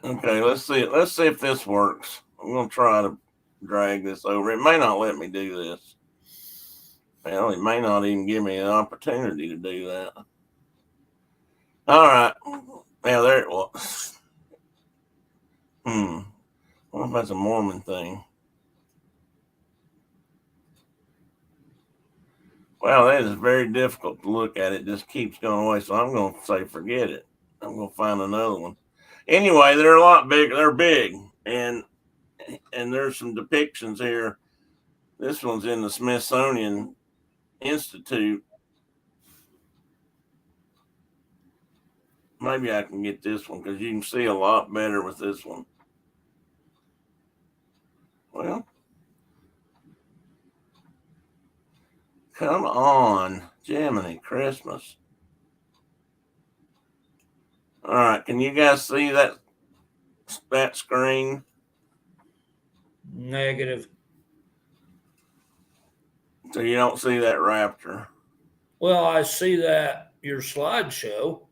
Okay, let's see. Let's see if this works. I'm going to try to drag this over. It may not let me do this. Well, it may not even give me an opportunity to do that. All right. Now there it was. I wonder if that's a Mormon thing. Well, that is very difficult to look at. It just keeps going away. So I'm going to say forget it. I'm going to find another one. Anyway, they're a lot bigger. They're big, and there's some depictions here. This one's in the Smithsonian Institute. Maybe I can get this one because you can see a lot better with this one. Well, come on, Jiminy Christmas. All right, can you guys see that screen? Negative. So you don't see that raptor? Well, I see that your slideshow.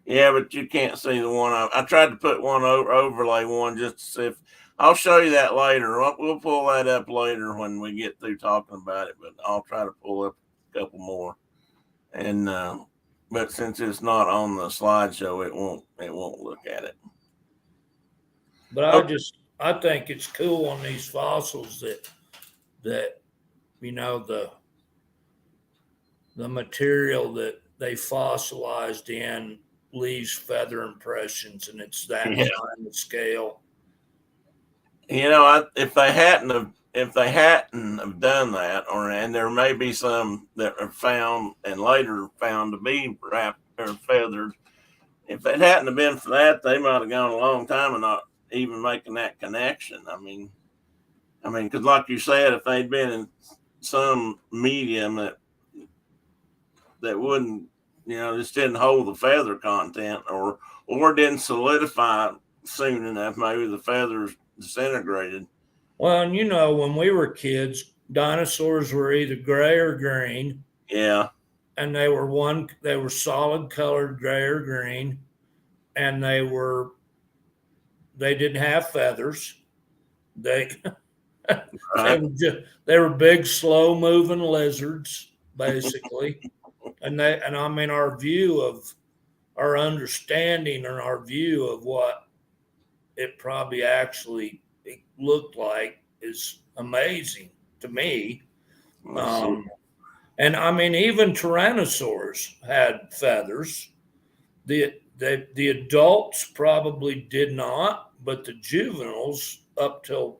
Yeah, but you can't see the one. I tried to put one overlay one just to see if I'll show you that later. We'll pull that up later when we get through talking about it. But I'll try to pull up a couple more. And but since it's not on the slideshow, it won't look at it. But I think it's cool on these fossils that the material that they fossilized in leaves feather impressions, and it's that behind the scale. If they hadn't have done that, and there may be some that are found and later found to be wrapped or feathered. If it hadn't have been for that, they might have gone a long time and not even making that connection. I mean, I mean, because like you said, if they'd been in some medium that wouldn't, just didn't hold the feather content, or didn't solidify soon enough, maybe the feathers disintegrated. Well, and when we were kids, dinosaurs were either gray or green. Yeah. And they were solid colored gray or green, and they didn't have feathers. They Right. they were big, slow moving lizards, basically. And I mean our understanding and our view of what it probably actually looked like is amazing to me. Let's see. And I mean, even tyrannosaurs had feathers. The adults probably did not, but the juveniles up till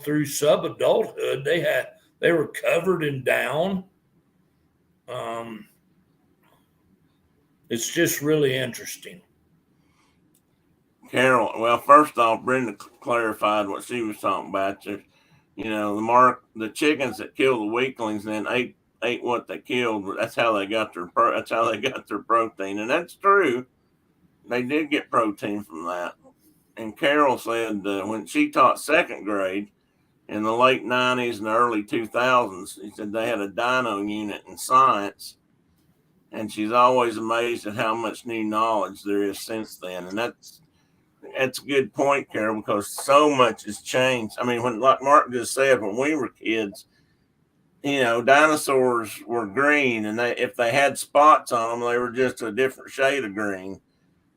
through sub-adulthood they were covered in down. It's just really interesting. Carol, well, first off, Brenda clarified what she was talking about. The chickens that killed the weaklings and then ate what they killed. That's how they got their protein, and that's true. They did get protein from that. And Carol said when she taught second grade in the late '90s and the early 2000s, she said they had a dino unit in science, and she's always amazed at how much new knowledge there is since then. And that's a good point, Carol, because so much has changed. I mean, like Mark just said, when we were kids, dinosaurs were green, and if they had spots on them, they were just a different shade of green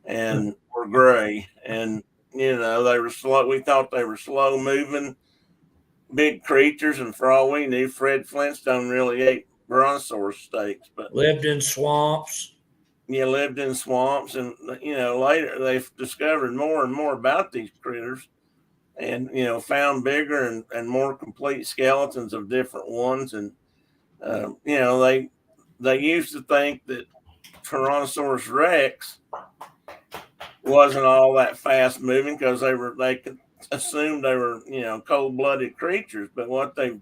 and were gray. And they were slow. We thought they were slow moving, big creatures, and for all we knew, Fred Flintstone really ate brontosaurus steaks. But lived in swamps. Lived in swamps, and later they've discovered more and more about these critters, and found bigger and more complete skeletons of different ones. And they used to think that Tyrannosaurus Rex wasn't all that fast moving because they could assume they were cold blooded creatures. But what they've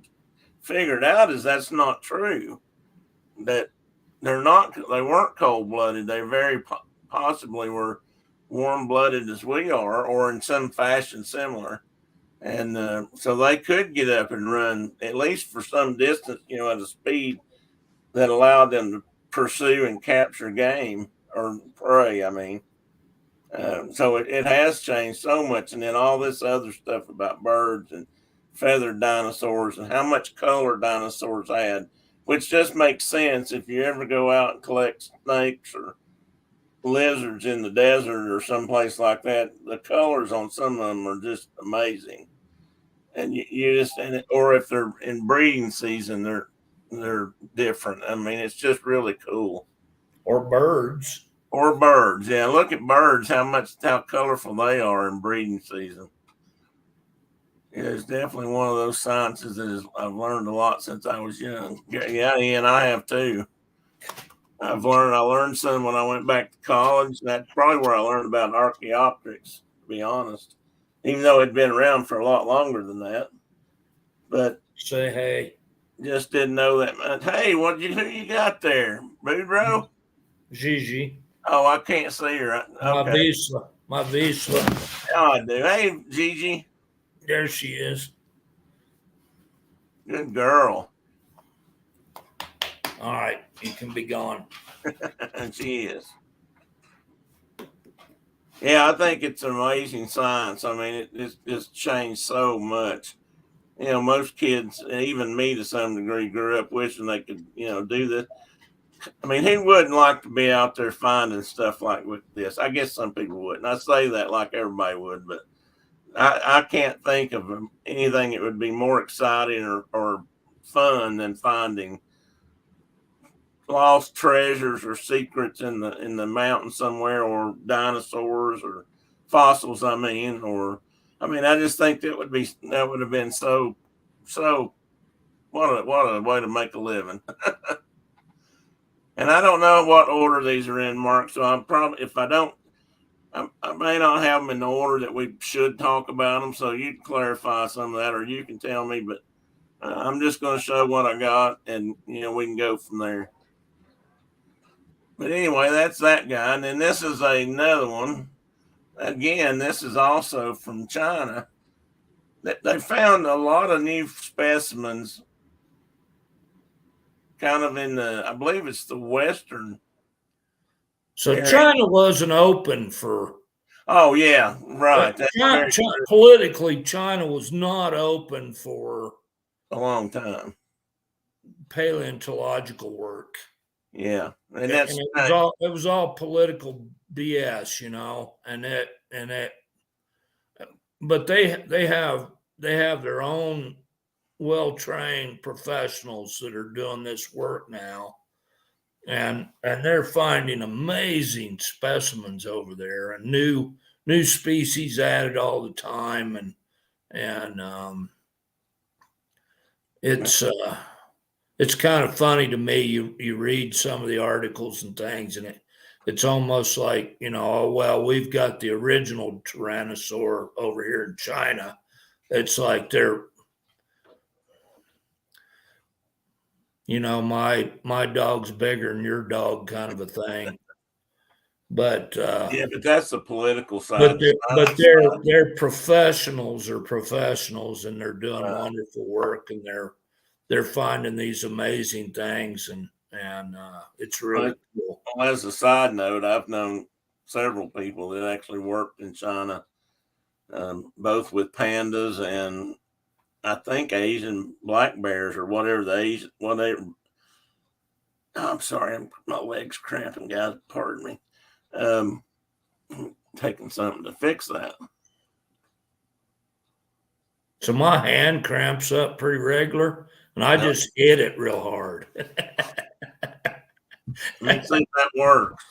figured out is that's not true. That they weren't cold blooded. They very possibly were warm blooded as we are, or in some fashion similar. And so they could get up and run at least for some distance, at a speed that allowed them to pursue and capture game or prey. I mean, so it has changed so much. And then all this other stuff about birds and feathered dinosaurs and how much color dinosaurs had, which just makes sense if you ever go out and collect snakes or lizards in the desert or someplace like that. The colors on some of them are just amazing. And or if they're in breeding season, they're different. I mean, it's just really cool. Or birds. Or birds, yeah. Look at birds, how colorful they are in breeding season. Yeah, it's definitely one of those sciences I've learned a lot since I was young. Yeah, and I have too. I learned some when I went back to college. That's probably where I learned about Archaeopteryx, to be honest. Even though it'd been around for a lot longer than that. But say hey. Just didn't know that much. Hey, who you got there? Boudreaux? Gigi. Oh, I can't see her. Okay. My Visla. Oh, I do. Hey, Gigi. There she is. Good girl. All right, you can be gone. And she is. Yeah, I think it's amazing science. I mean, it's changed so much. Most kids, even me to some degree, grew up wishing they could, do this. I mean, who wouldn't like to be out there finding stuff like with this? I guess some people wouldn't. I say that like everybody would, but I can't think of anything that would be more exciting or fun than finding lost treasures or secrets in the mountain somewhere, or dinosaurs or fossils. I just think that would have been so what a way to make a living. And I don't know what order these are in, Mark. So I'm probably, if I don't I may not have them in the order that we should talk about them, so you can clarify some of that, or you can tell me. But I'm just going to show what I got, and we can go from there. But anyway, that's that guy, and then this is another one. Again, this is also from China. They found a lot of new specimens, kind of in I believe it's the western. So area. China wasn't open for. Oh yeah, right. That's Politically, China was not open for a long time. Paleontological work. Yeah, and it was all political BS, but they have their own well-trained professionals that are doing this work now, and they're finding amazing specimens over there, and new species added all the time, and it's kind of funny to me. You read some of the articles and things, and it's almost like, oh, well, we've got the original Tyrannosaur over here in China. It's like they're, my dog's bigger than your dog kind of a thing. But yeah, but that's the political side. But they're professionals, and they're doing wonderful work, and they're finding these amazing things, and it's really cool. Well, as a side note, I've known several people that actually worked in China, both with pandas and I think Asian black bears or whatever I'm sorry, my leg's cramping, guys. Pardon me. Taking something to fix that. So my hand cramps up pretty regular, and I just hit it real hard. Let me see if that works.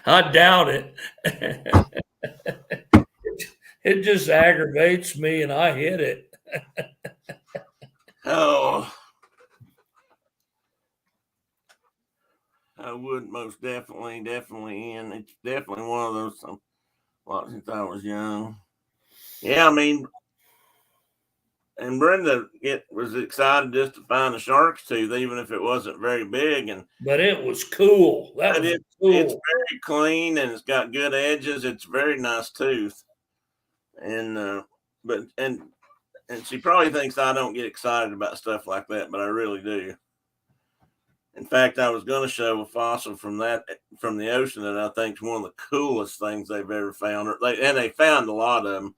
I doubt it. It just aggravates me, and I hit it. Oh, I would most definitely, and it's definitely one of those. Since I was young. Yeah, I mean, and Brenda was excited just to find a shark's tooth, even if it wasn't very big. But it was cool. It's very clean, and it's got good edges. It's a very nice tooth. And and she probably thinks I don't get excited about stuff like that, but I really do. In fact, I was going to show a fossil from the ocean that I think is one of the coolest things they've ever found. They found a lot of them.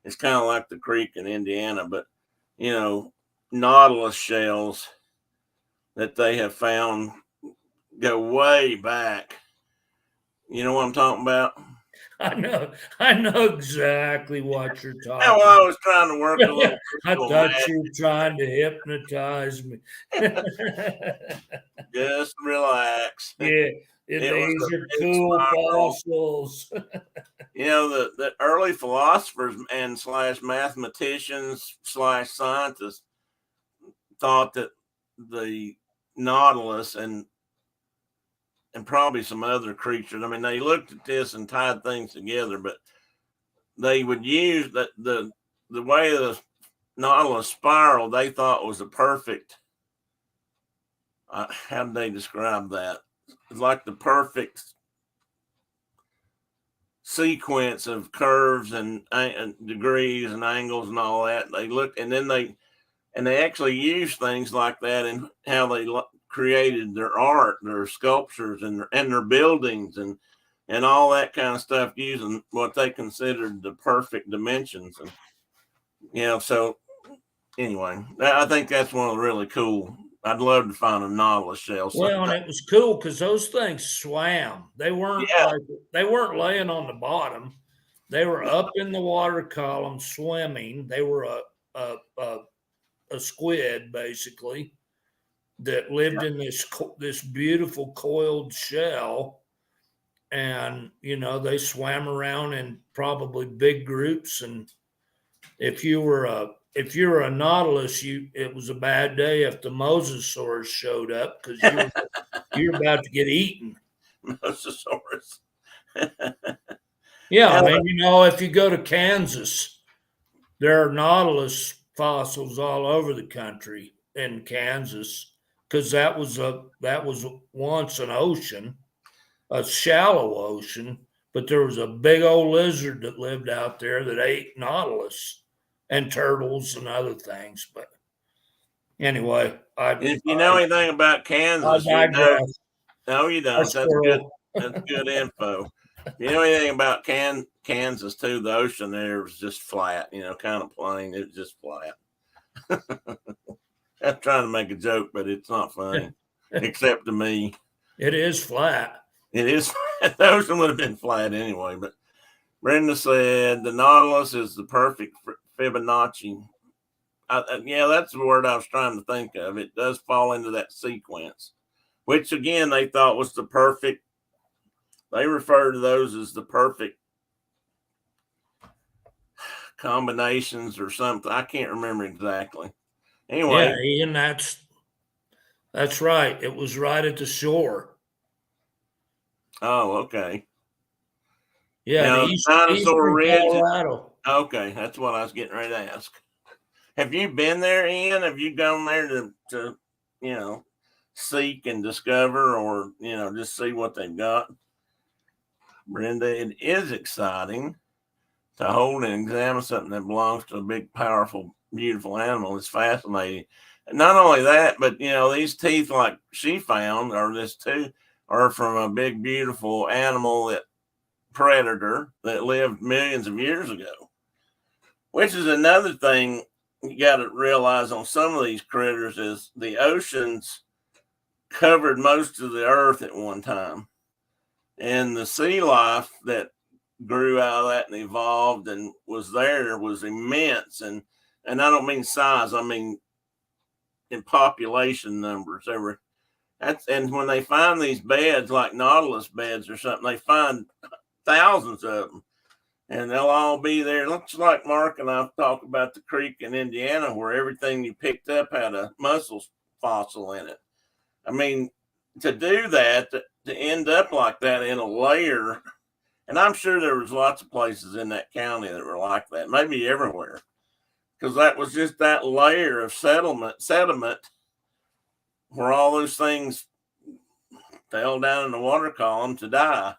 It's kind of like the creek in Indiana, but nautilus shells that they have found go way back. You know what I'm talking about? I know exactly what you're talking about. Well, I was trying to work a little. I thought you were trying to hypnotize me. Just relax. Yeah, these are cool fossils. The early philosophers and / mathematicians / scientists thought that the nautilus and probably some other creatures. I mean, they looked at this and tied things together, but they would use the way the nautilus spiral. They thought was a perfect. How did they describe that? It's like the perfect sequence of curves and degrees and angles and all that. They looked, and then they actually used things like that in how they created their art, their sculptures, and their buildings and all that kind of stuff, using what they considered the perfect dimensions. And so anyway, I think that's one of the really cool. I'd love to find a nautilus shell. Well, and it was cool because those things swam. They weren't they weren't laying on the bottom. They were up in the water column swimming. They were a squid basically that lived in this beautiful coiled shell, and they swam around in probably big groups. And if you were a nautilus, it was a bad day if the mosasaurus showed up, because you're about to get eaten. Mosasaurus. Yeah, I Now, mean, if you go to Kansas, there are nautilus fossils all over the country in Kansas because that was once an ocean, a shallow ocean, but there was a big old lizard that lived out there that ate nautilus and turtles and other things. But anyway, if you know anything about I Kansas, you know. digress. No, you A don't. That's good. squirrel. That's good info. If you know anything about Kansas too, the ocean there was just flat. Kind of plain. It was just flat. I'm trying to make a joke, but it's not funny, except to me. It is flat. It is. The ocean would have been flat anyway. But Brenda said the Nautilus is the perfect Fibonacci. Yeah, that's the word I was trying to think of. It does fall into that sequence, which again they thought was the perfect. They refer to those as the perfect combinations or something. I can't remember exactly. Anyway. Yeah, Ian, that's right. It was right at the shore. Oh, okay. Yeah, Now, in Dinosaur eastern Ridge. Colorado. Okay, that's what I was getting ready to ask. Have you been there, Ian? Have you gone there to seek and discover, or just see what they've got? Brenda, it is exciting to hold and examine something that belongs to a big, powerful, beautiful animal. It's fascinating. And not only that, but these teeth, like she found, or this tooth, are from a big, beautiful animal, that predator that lived millions of years ago. Which is another thing you got to realize on some of these critters is the oceans covered most of the earth at one time, and the sea life that grew out of that and evolved and was there was immense. And I don't mean size, I mean in population numbers. And when they find these beds like nautilus beds or something, they find thousands of them, and they'll all be there. Looks like Mark and I talk about the creek in Indiana where everything you picked up had a mussel fossil in it. I mean, to do that, to end up like that in a layer, and I'm sure there was lots of places in that county that were like that, maybe everywhere, because that was just that layer of sediment where all those things fell down in the water column to die.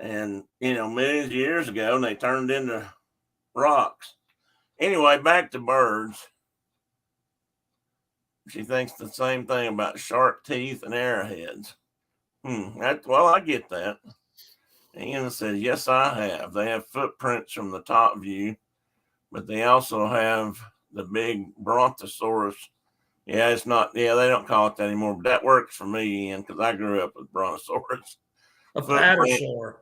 And, millions of years ago, and they turned into rocks. Anyway, back to birds. She thinks the same thing about shark teeth and arrowheads. Well, I get that. Ian says, yes, I have. They have footprints from the top view, but they also have the big brontosaurus. Yeah, it's not, they don't call it that anymore, but that works for me, Ian, because I grew up with brontosaurus. Apatosaur.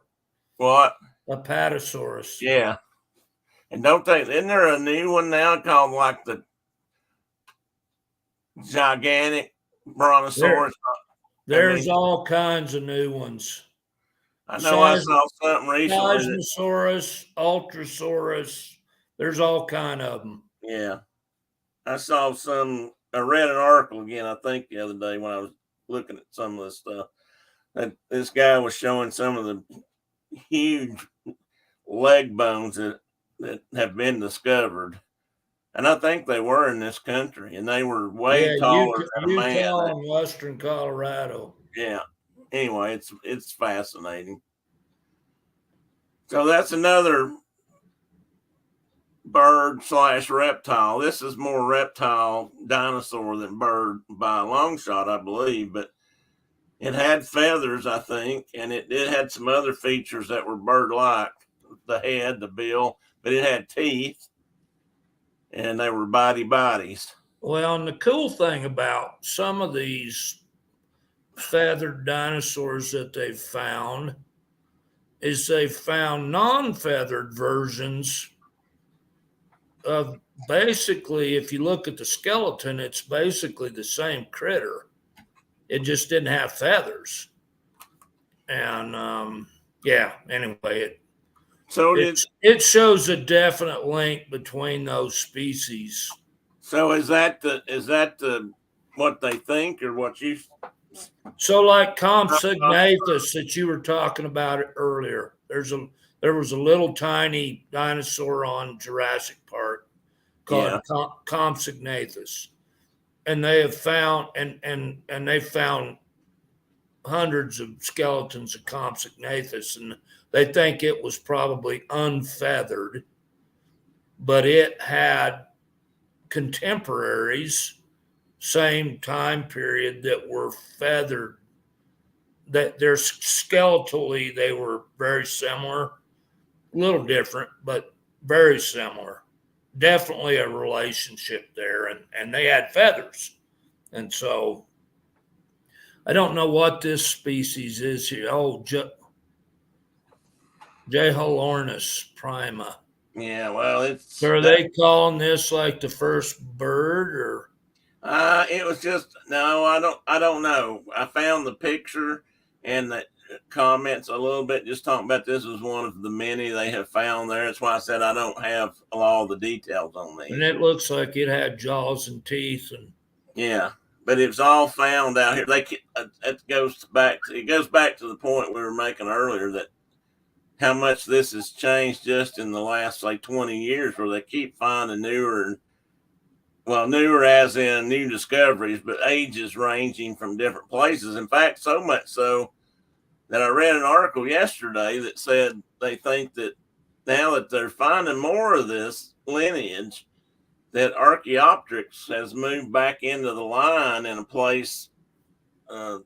What? Apatosaurus. Yeah. And isn't there a new one now called like the gigantic brontosaurus? There's all kinds of new ones. I know I saw something recently. Seismosaurus, Ultrasaurus. There's all kind of them. Yeah. I read an article again, I think the other day when I was looking at some of this stuff. That this guy was showing some of the huge leg bones that have been discovered. And I think they were in this country, and they were way taller than a man. Utah and western Colorado. Yeah. Anyway, it's fascinating. So that's another bird/reptile. This is more reptile dinosaur than bird by a long shot, I believe, but it had feathers, I think, and it had some other features that were bird-like, the head, the bill, but it had teeth, and they were bodies. Well, and the cool thing about some of these feathered dinosaurs that they've found is they've found non-feathered versions of, basically, if you look at the skeleton, it's basically the same critter. It just didn't have feathers. And anyway, it shows a definite link between those species. So is that the what they think, or what you? So like Compsognathus that you were talking about earlier, There was a little tiny dinosaur on Jurassic Park called Compsognathus, and they have found and they found hundreds of skeletons of Compsognathus, and they think it was probably unfeathered, but it had contemporaries, same time period, that were feathered. That they're skeletally, they were very similar, a little different, but very similar. Definitely a relationship there, and they had feathers. And so I don't know what this species is here. Oh, Jeholornis prima. Yeah, well, it's. So are they calling this like the first bird, or? It was just no. I don't know. I found the picture and the comments a little bit, just talking about this was one of the many they have found there. That's why I said I don't have all the details on these. And it looks like it had jaws and teeth, and yeah, but it was all found out here. It goes back to the point we were making earlier, that how much this has changed just in the last like 20 years, where they keep finding newer as in new discoveries, but ages ranging from different places. In fact, so much so that I read an article yesterday that said they think that now that they're finding more of this lineage, that Archaeopteryx has moved back into the line in a place, I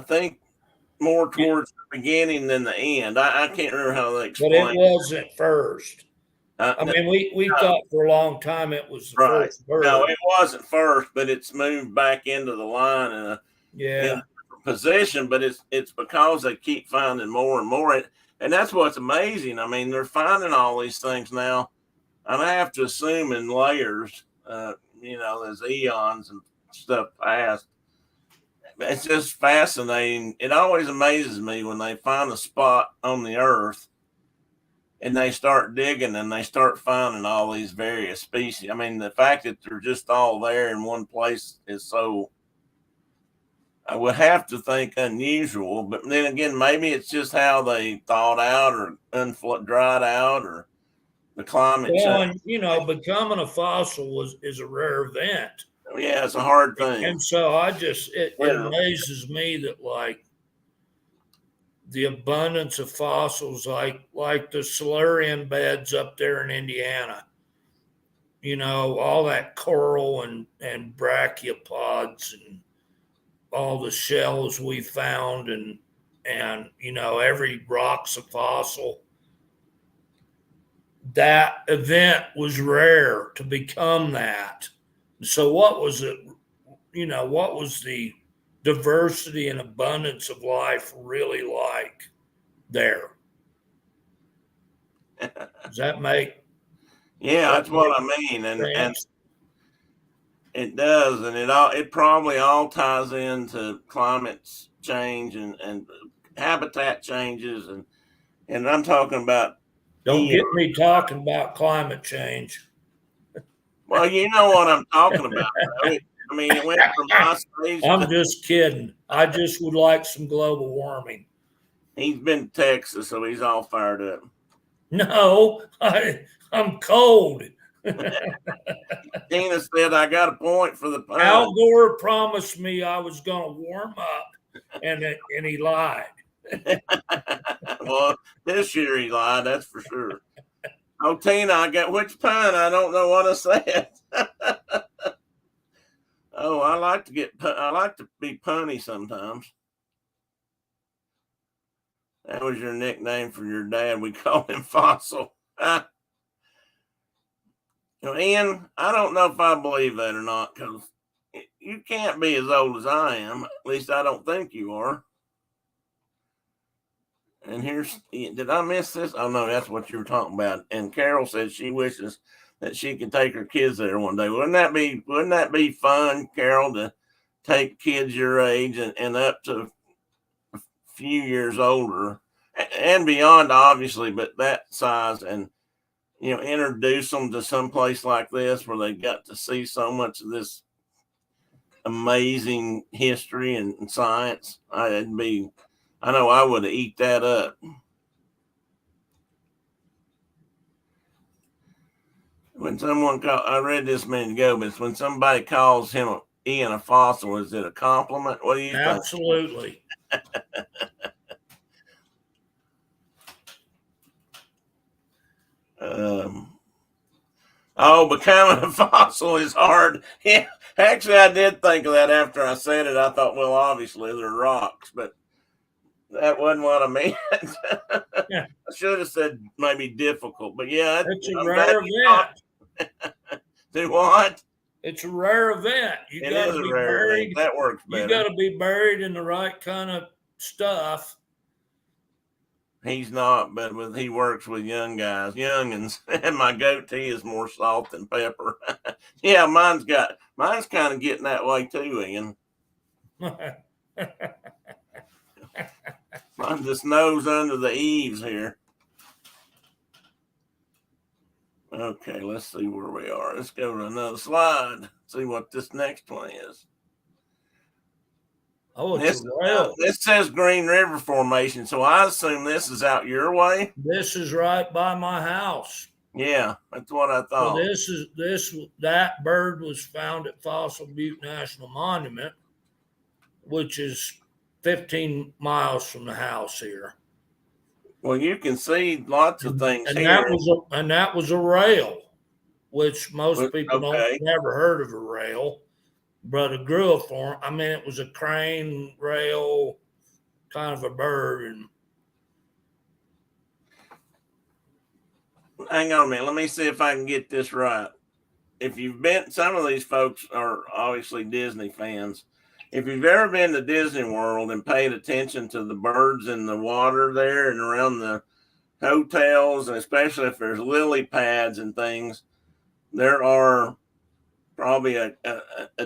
think, more towards the beginning than the end. I can't remember how they explain. But it wasn't first. I mean, we thought for a long time it was the first bird. No, it wasn't first, but it's moved back into the line in a position. But it's because they keep finding more and more, and that's what's amazing. I mean, they're finding all these things now, and I have to assume in layers. There's eons and stuff passed. It's just fascinating. It always amazes me when they find a spot on the earth and they start digging and they start finding all these various species. I mean, the fact that they're just all there in one place is so, I would have to think, unusual. But then again, maybe it's just how they thawed out or dried out, or the climate change. And, becoming a fossil is a rare event. Yeah, it's a hard thing. And so it amazes me that, like, the abundance of fossils, like the Silurian beds up there in Indiana, all that coral and brachiopods and all the shells we found, and every rock's a fossil. That event was rare to become that. So what was it? What was the diversity and abundance of life really like there? Does that make? Yeah, that's what I mean, and it does, and it probably all ties into climate change and habitat changes, and I'm talking about. Don't get me talking about climate change. Well, you know what I'm talking about. I mean, it went from ice age. I'm just kidding. I just would like some global warming. He's been to Texas, so he's all fired up. No, I'm cold. Tina said, I got a point for the pun. Al Gore promised me I was going to warm up, and he lied. Well, this year he lied, that's for sure. Oh, Tina, I got which pun? I don't know what I said. Oh, I like to be punny sometimes. That was your nickname for your dad. We call him Fossil. Ian, I don't know if I believe that or not, because you can't be as old as I am. At least I don't think you are. And did I miss this? Oh, no, that's what you were talking about. And Carol said she wishes that she could take her kids there one day. Wouldn't that be fun, Carol, to take kids your age and up to a few years older and beyond, obviously, but that size, and, introduce them to some place like this where they got to see so much of this amazing history and science? It'd be I know I would eat that up. When someone I read this a minute ago, but it's when somebody calls Ian a fossil, is it a compliment? What do you think? Absolutely. Becoming a fossil is hard. Yeah, actually, I did think of that after I said it. I thought, well, obviously they're rocks, but that wasn't what I meant. Yeah. I should have said maybe difficult, but yeah, It's a I'm glad rare you event. do what? It's a rare event. You It got is to a be rare event. buried. That works You got better. to be buried in the right kind of stuff. He's not, but he works with young guys, youngins, and my goatee is more salt than pepper. Yeah, mine's kind of getting that way too, Ian. Mine just nose under the eaves here. Okay, let's see where we are. Let's go to another slide. See what this next one is. Oh, it's a rail. This says Green River Formation, so I assume this is out your way. This is right by my house. Yeah, that's what I thought. So that bird was found at Fossil Butte National Monument, which is 15 miles from the house here. Well, you can see lots of things and here. That was a rail, which most people Okay. don't never heard of a rail, but a grill form. I mean, it was a crane rail kind of a bird. And hang on a minute. Let me see if I can get this right. If you've been, some of these folks are obviously Disney fans. If you've ever been to Disney World and paid attention to the birds in the water there and around the hotels, and especially if there's lily pads and things, there are probably a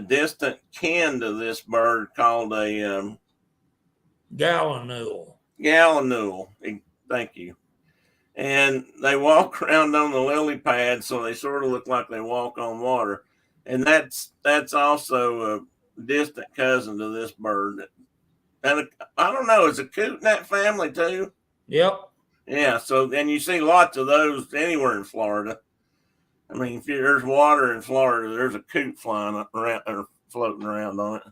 distant kin to this bird called a gallinule. Gallinule. Thank you. And they walk around on the lily pad, so they sort of look like they walk on water. And that's also a distant cousin to this bird. And I don't know, is a coot in that family too? Yep. Yeah. So and you see lots of those anywhere in Florida. I mean, if there's water in Florida, there's a coot flying around or floating around on it.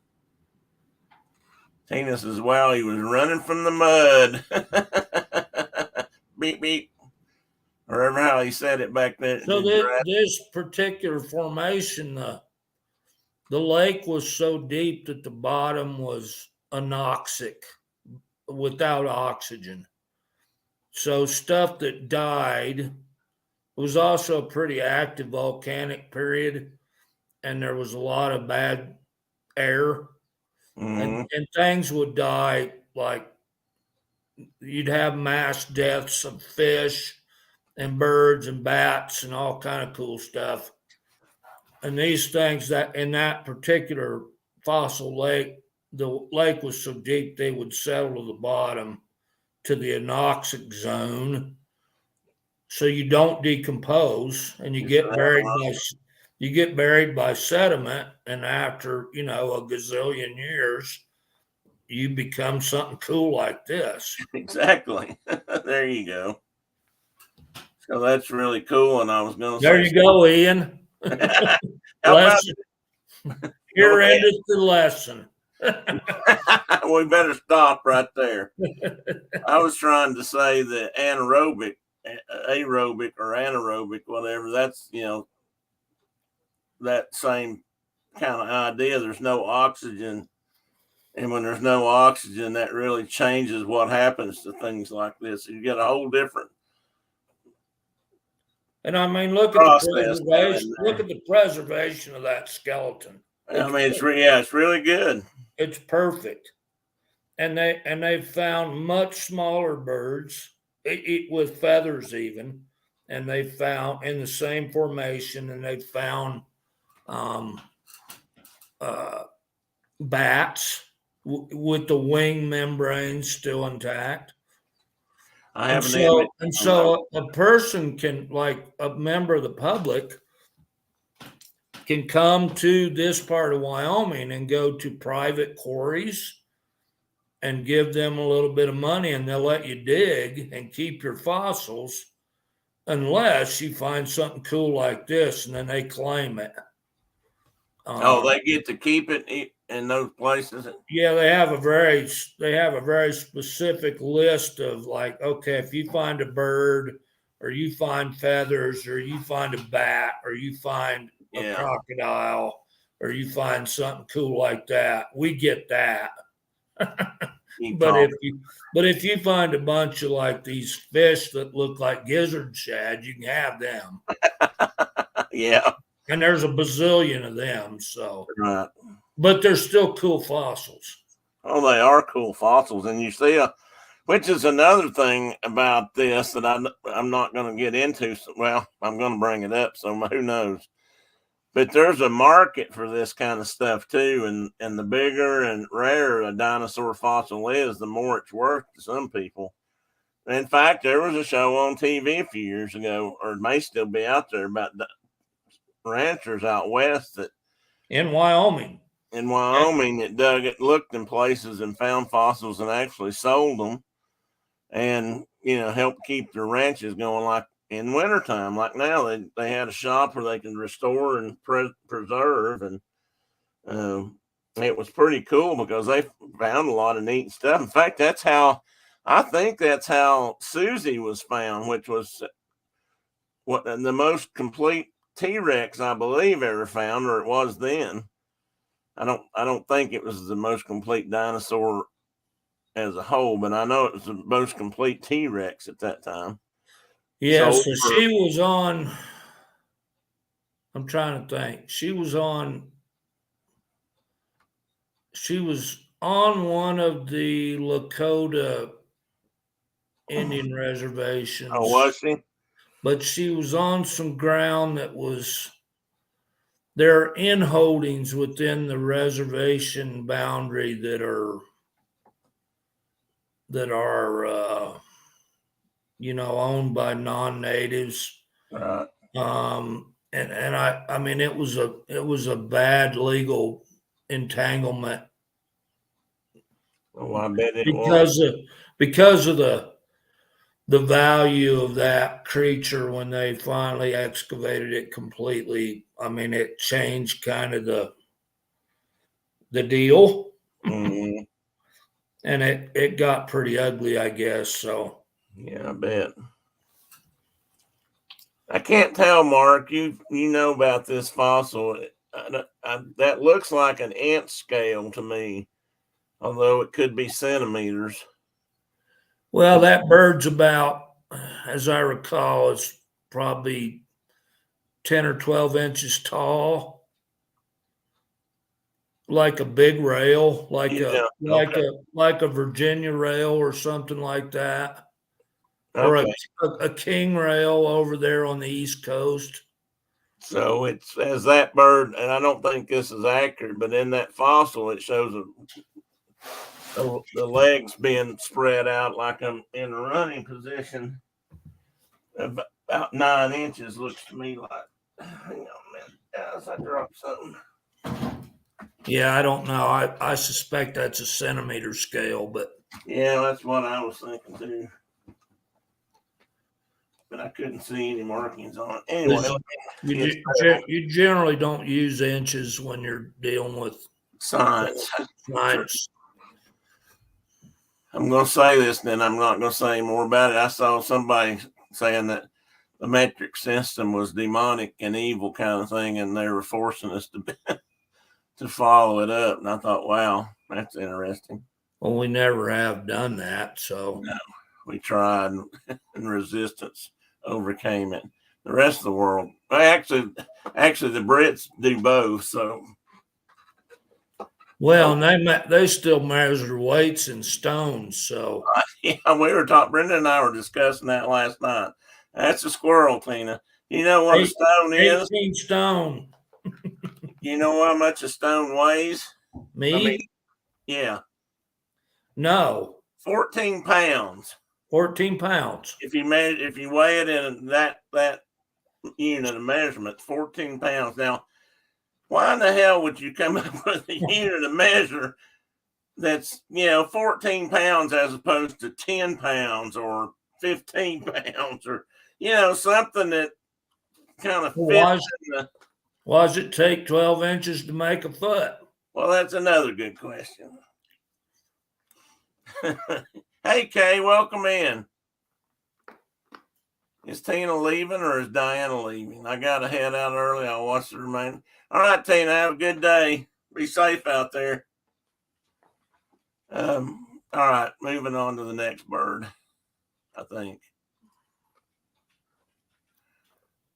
Tina says, "Well, he was running from the mud." Beep beep. Or ever how he said it back then. So this particular formation, the lake was so deep that the bottom was anoxic, without oxygen. So stuff that died, it was also a pretty active volcanic period, and there was a lot of bad air, and things would die, like you'd have mass deaths of fish and birds and bats and all kind of cool stuff. And these things, that in that particular fossil lake, the lake was so deep they would settle to the bottom to the anoxic zone, so you don't decompose and you get buried by sediment, and after a gazillion years you become something cool like this. Exactly. There you go. So that's really cool. And I was going to say, there you go, Ian. Lesson. Here endeth the lesson. We better stop right there. I was trying to say that aerobic, or anaerobic, whatever, that's, that same kind of idea. There's no oxygen. And when there's no oxygen, that really changes what happens to things like this. You get a whole different. And I mean, look at the preservation of that skeleton. I mean, it's really good. It's perfect. And they've found much smaller birds with feathers even, and they found in the same formation, and they found bats with the wing membrane still intact. So a person can, like a member of the public, can come to this part of Wyoming and go to private quarries and give them a little bit of money, and they'll let you dig and keep your fossils unless you find something cool like this, and then they claim it. They get to keep it in those places. Yeah, they have a very specific list of, like, okay, if you find a bird, or you find feathers, or you find a bat, or you find a crocodile, or you find something cool like that, we get that. But if you find a bunch of like these fish that look like gizzard shad, you can have them. Yeah. And there's a bazillion of them. So, right. But they're still cool fossils. Oh, they are cool fossils. And you see, which is another thing about this that I'm not going to get into. Well, I'm going to bring it up, so who knows. But there's a market for this kind of stuff too, and the bigger and rarer a dinosaur fossil is, the more it's worth to some people. In fact, there was a show on TV a few years ago, or it may still be out there, about the ranchers out west that in Wyoming that dug it, looked in places and found fossils and actually sold them, and helped keep their ranches going. Like in wintertime, like now, they had a shop where they can restore and preserve, and it was pretty cool because they found a lot of neat stuff. In fact, I think that's how Susie was found, which was the most complete T-Rex I believe ever found, or it was then. I don't think it was the most complete dinosaur as a whole, but I know it was the most complete T-Rex at that time. Yeah, so she was on, I'm trying to think. She was on one of the Lakota Indian reservations. Oh, was she? But she was on some ground that was, there are inholdings within the reservation boundary that are owned by non-natives. Right. And I mean, it was a bad legal entanglement. Oh, I bet it because of the value of that creature when they finally excavated it completely. I mean, it changed kind of the deal. Mm-hmm. And it got pretty ugly, I guess. So yeah, I bet. I can't tell, Mark. You know about this fossil? That looks like an inch scale to me, although it could be centimeters. Well, that bird's about, as I recall, it's probably 10 or 12 inches tall, like a big rail, like a Virginia rail or something like that, or a king rail over there on the East Coast. So it's as that bird, and I don't think this is accurate, but in that fossil, it shows the legs being spread out like I'm in a running position. About 9 inches looks to me like. Hang on a minute, guys, I dropped something. Yeah, I don't know. I suspect that's a centimeter scale, but yeah, that's what I was thinking too. But I couldn't see any markings on it. Anyway, you generally don't use inches when you're dealing with science. I'm going to say this, then I'm not going to say more about it. I saw somebody saying that the metric system was demonic and evil kind of thing, and they were forcing us to follow it up. And I thought, wow, that's interesting. Well, we never have done that, so no, we tried, and resistance overcame it. The rest of the world, actually, the Brits do both. So, well, and they still measure weights in stones. So, yeah, Brenda and I were discussing that last night. That's a squirrel, Tina. You know what a stone is? 18 stone. You know how much a stone weighs? Me? I mean, yeah. No. 14 pounds. 14 pounds. If you weigh it in that unit of measurement, 14 pounds. Now, why in the hell would you come up with a unit of measure that's 14 pounds as opposed to 10 pounds or 15 pounds or something that kind of fits in the. Why does it take 12 inches to make a foot? Well, that's another good question. Hey, Kay, welcome in. Is Tina leaving or is Diana leaving? I got to head out early. I'll watch the remainder. All right, Tina, have a good day. Be safe out there. All right, moving on to the next bird, I think.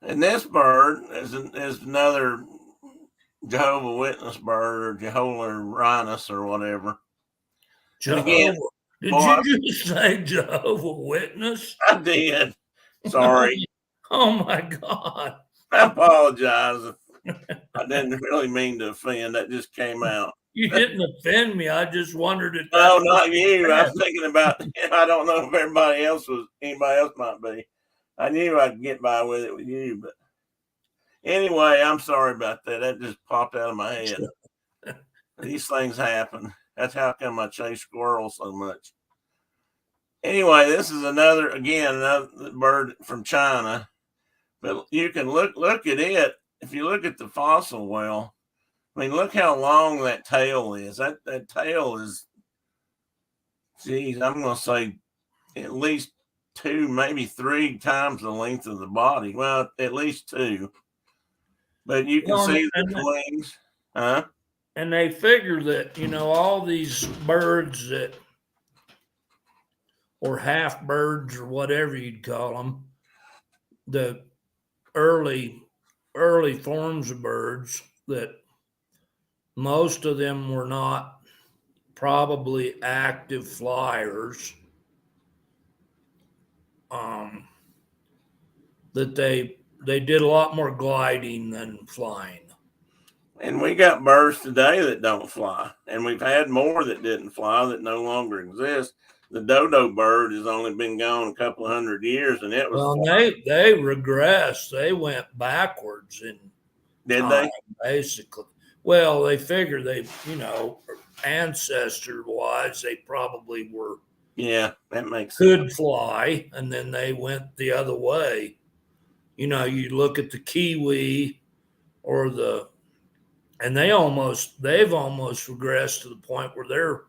And this bird is another Jehovah Witness bird or Jehovah Rhinus or whatever. Jehovah. And again, did you just say Jehovah Witness? I did. Sorry. Oh my God. I apologize. I didn't really mean to offend. That just came out. You didn't offend me. I just wondered if no, not you. I was thinking about. I don't know if anybody else might be. I knew I'd get by with it with you, but anyway, I'm sorry about that. That just popped out of my head. These things happen. That's how come I chase squirrels so much. Anyway, this is another bird from China, but you can look at it. If you look at the fossil well, I mean, look how long that tail is. That tail is, geez, I'm going to say at least 2, maybe 3 times the length of the body. Well, at least 2. But you can see the wings. Huh? And they figure that, all these birds that, or half birds or whatever you'd call them, the early forms of birds, that most of them were not probably active flyers. That they did a lot more gliding than flying. And we got birds today that don't fly, and we've had more that didn't fly that no longer exist. The dodo bird has only been gone a couple of 100 years, and it was. Well, they regressed. They went backwards in time, they? Basically. Well, they figure they, ancestor-wise, they probably were. Yeah, that makes sense. Could fly, and then they went the other way. You look at the kiwi or and they've almost regressed to the point where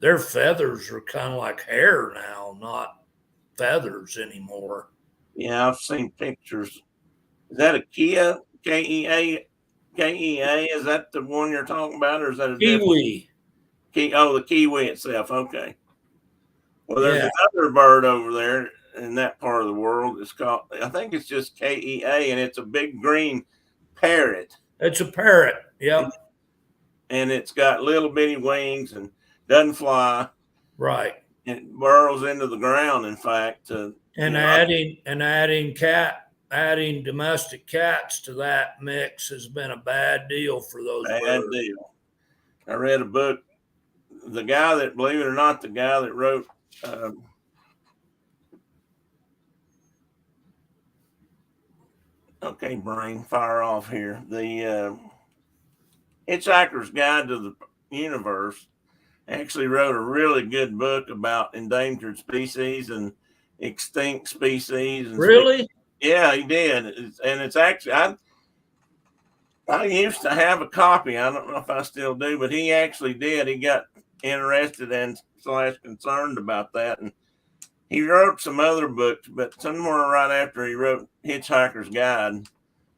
their feathers are kind of like hair now, not feathers anymore. Yeah, I've seen pictures. Is that a Kia? Kea? Is that the one you're talking about, or is that a kiwi? The kiwi itself. Okay. Well, there's another bird over there in that part of the world. It's called, I think it's just Kea, and it's a big green parrot. It's a parrot. Yep. And it's got little bitty wings and doesn't fly. Right. It burrows into the ground, in fact. Adding domestic cats to that mix has been a bad deal for those birds. Bad deal. I read a book. The guy that, believe it or not, the guy that wrote okay, brain, fire off here. The Hitchhiker's Guide to the Universe actually wrote a really good book about endangered species and extinct species. And really? Yeah, he did. And it's actually, I used to have a copy. I don't know if I still do, but he actually did. He got interested and / concerned about that. And he wrote some other books, but somewhere right after he wrote Hitchhiker's Guide,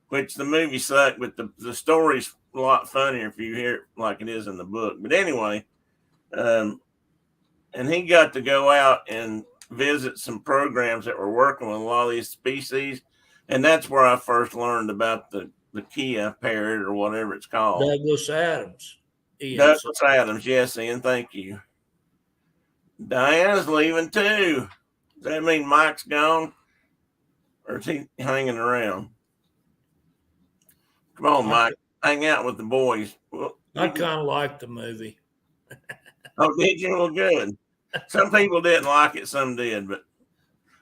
which the movie sucked, but the story's a lot funnier if you hear it like it is in the book. But anyway, and he got to go out and visit some programs that were working with a lot of these species. And that's where I first learned about the Kia parrot or whatever it's called. Douglas Adams. Douglas Adams. Yes, Ian. Thank you. Diana's leaving too. Does that mean Mike's gone? Or is he hanging around? Come on, Mike. Hang out with the boys. Well, I kind of liked the movie. Oh, did you? Well, good. Some people didn't like it, some did, but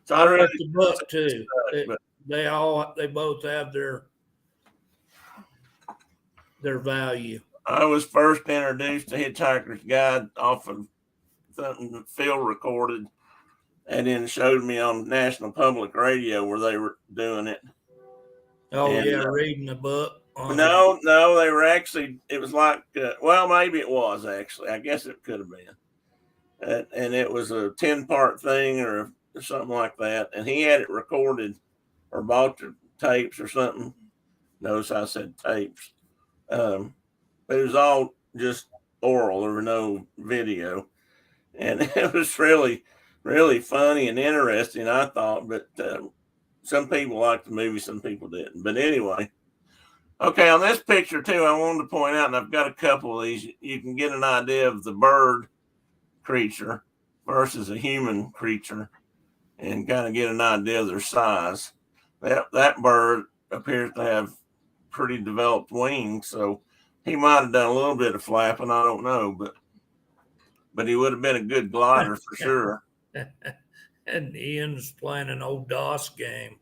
so I read the book too. They both have their value. I was first introduced to Hitchhiker's Guide off of something that Phil recorded and then showed me on National Public Radio where they were doing it. Oh And yeah, reading the book. no, they were actually. It was like, well, maybe it was actually. I guess it could have been, and it was a 10-part thing or something like that. And he had it recorded or bought the tapes or something. Notice I said tapes. But it was all just oral. There were no video, and it was really, really funny and interesting. I thought, but some people liked the movie, some people didn't. But anyway, okay. On this picture too, I wanted to point out, and I've got a couple of these. You can get an idea of the bird creature versus a human creature, and kind of get an idea of their size. That bird appears to have pretty developed wings, so he might have done a little bit of flapping. I don't know, but he would have been a good glider for sure. And Ian's playing an old DOS game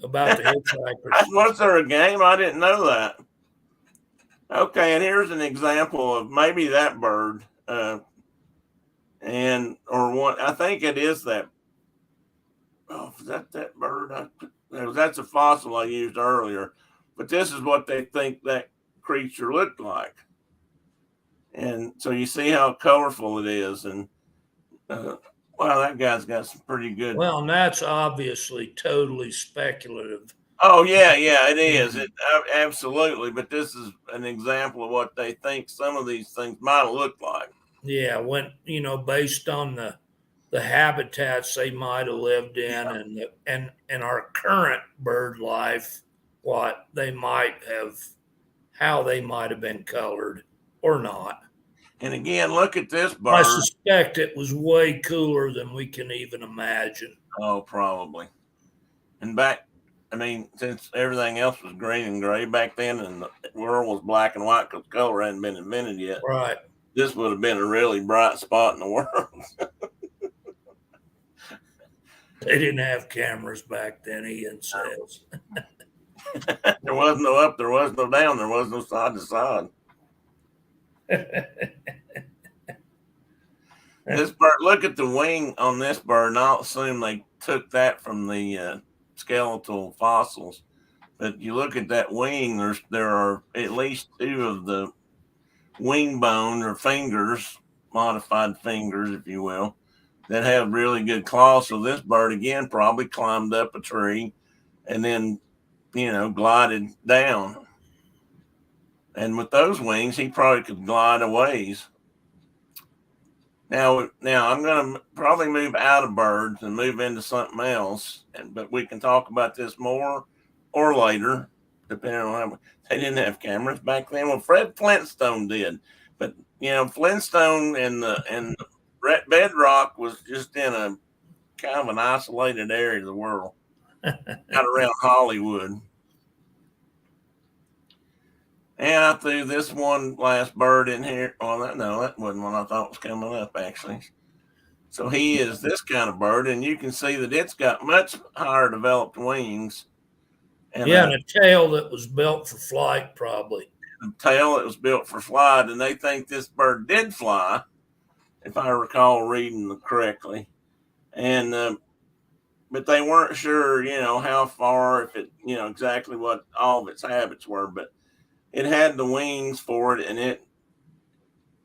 about the hitchhikers. Was there a game? I didn't know that. Okay, and here's an example of maybe that bird, and or one. I think it is that. Oh, is that bird? That's a fossil I used earlier, but this is what they think that creature looked like. And so you see how colorful it is, and wow, that guy's got some pretty good. Well, and that's obviously totally speculative. Oh yeah, it is. It absolutely. But this is an example of what they think some of these things might have looked like. Yeah, when based on the habitats they might have lived in, and our current bird life, what they might have, how they might have been colored or not. And again, look at this bird. I suspect it was way cooler than we can even imagine. Oh, probably. And since everything else was green and gray back then, and the world was black and white because color hadn't been invented yet, right? This would have been a really bright spot in the world. They didn't have cameras back then, Ian says. There was no up, there was no down, there was no side to side. This bird, look at the wing on this bird, and I'll assume they took that from the skeletal fossils. But you look at that wing, there are at least two of the wing bone or fingers, modified fingers, if you will, that have really good claws. So this bird again probably climbed up a tree and then, glided down. And with those wings, he probably could glide a ways. Now I'm going to probably move out of birds and move into something else. But we can talk about this more or later, depending on how they didn't have cameras back then. Well, Fred Flintstone did, but Flintstone and the bedrock was just in a kind of an isolated area of the world, out around Hollywood. And I threw this one last bird in here. Well, no, that wasn't one I thought was coming up, actually. So he is this kind of bird, and you can see that it's got much higher developed wings. And a tail that was built for flight, probably. A tail that was built for flight, and they think this bird did fly, if I recall reading correctly. And but they weren't sure, how far, if it, exactly what all of its habits were, but it had the wings for it, and it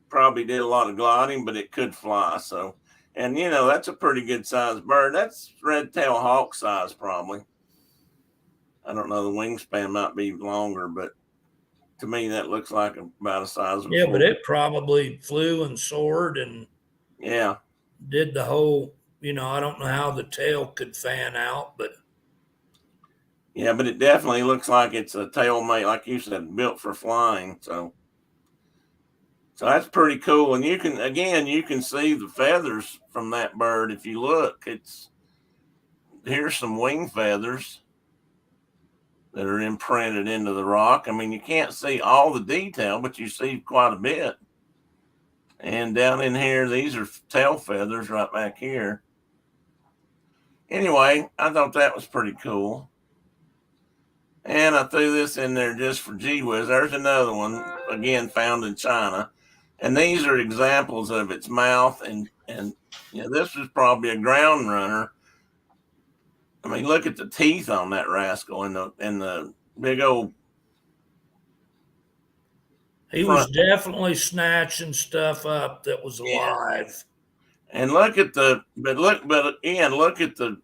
probably did a lot of gliding, but it could fly. So, and that's a pretty good sized bird. That's red-tailed hawk size, probably. I don't know. The wingspan might be longer, but to me, that looks like about a size of. Yeah, but it probably flew and soared and did the whole. I don't know how the tail could fan out, but yeah, but it definitely looks like it's a tail mate, like you said, built for flying. So that's pretty cool. And you can see the feathers from that bird if you look. Here's some wing feathers that are imprinted into the rock. I mean, you can't see all the detail, but you see quite a bit. And down in here, these are tail feathers right back here. Anyway, I thought that was pretty cool. And I threw this in there just for gee whiz. There's another one, again found in China. And these are examples of its mouth. And this was probably a ground runner. I mean, look at the teeth on that rascal and the big old. He was definitely snatching stuff up that was alive. And look at the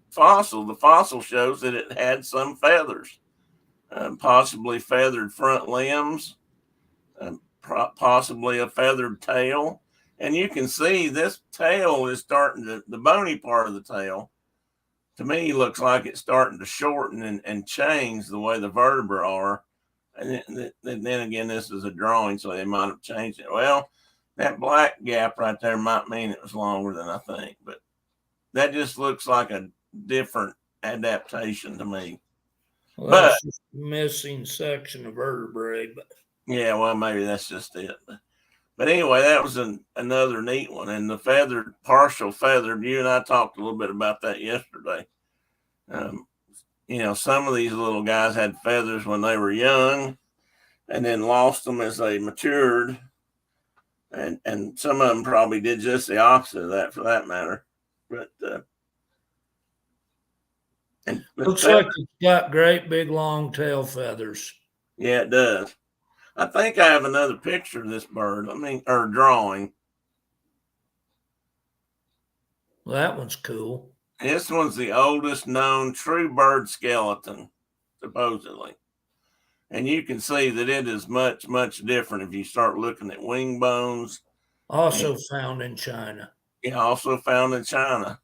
fossil. The fossil shows that it had some feathers, possibly feathered front limbs, possibly a feathered tail. And you can see this tail is starting to, the bony part of the tail, to me, looks like it's starting to shorten and change the way the vertebrae are. And then again, this is a drawing, so they might have changed it. Well, that black gap right there might mean it was longer than I think, but that just looks like a different adaptation to me. Well, that's just a missing section of vertebrae. But yeah, well, maybe that's just it. But anyway, that was another neat one. And the feathered, partial feathered, you and I talked a little bit about that yesterday. Some of these little guys had feathers when they were young and then lost them as they matured. And some of them probably did just the opposite of that, for that matter. But looks like it's got great big long tail feathers. Yeah, it does. I think I have another picture of this bird. Or drawing. Well, that one's cool. This one's the oldest known true bird skeleton, supposedly. And you can see that it is much, much different if you start looking at wing bones. Also found in China. Yeah, also found in China.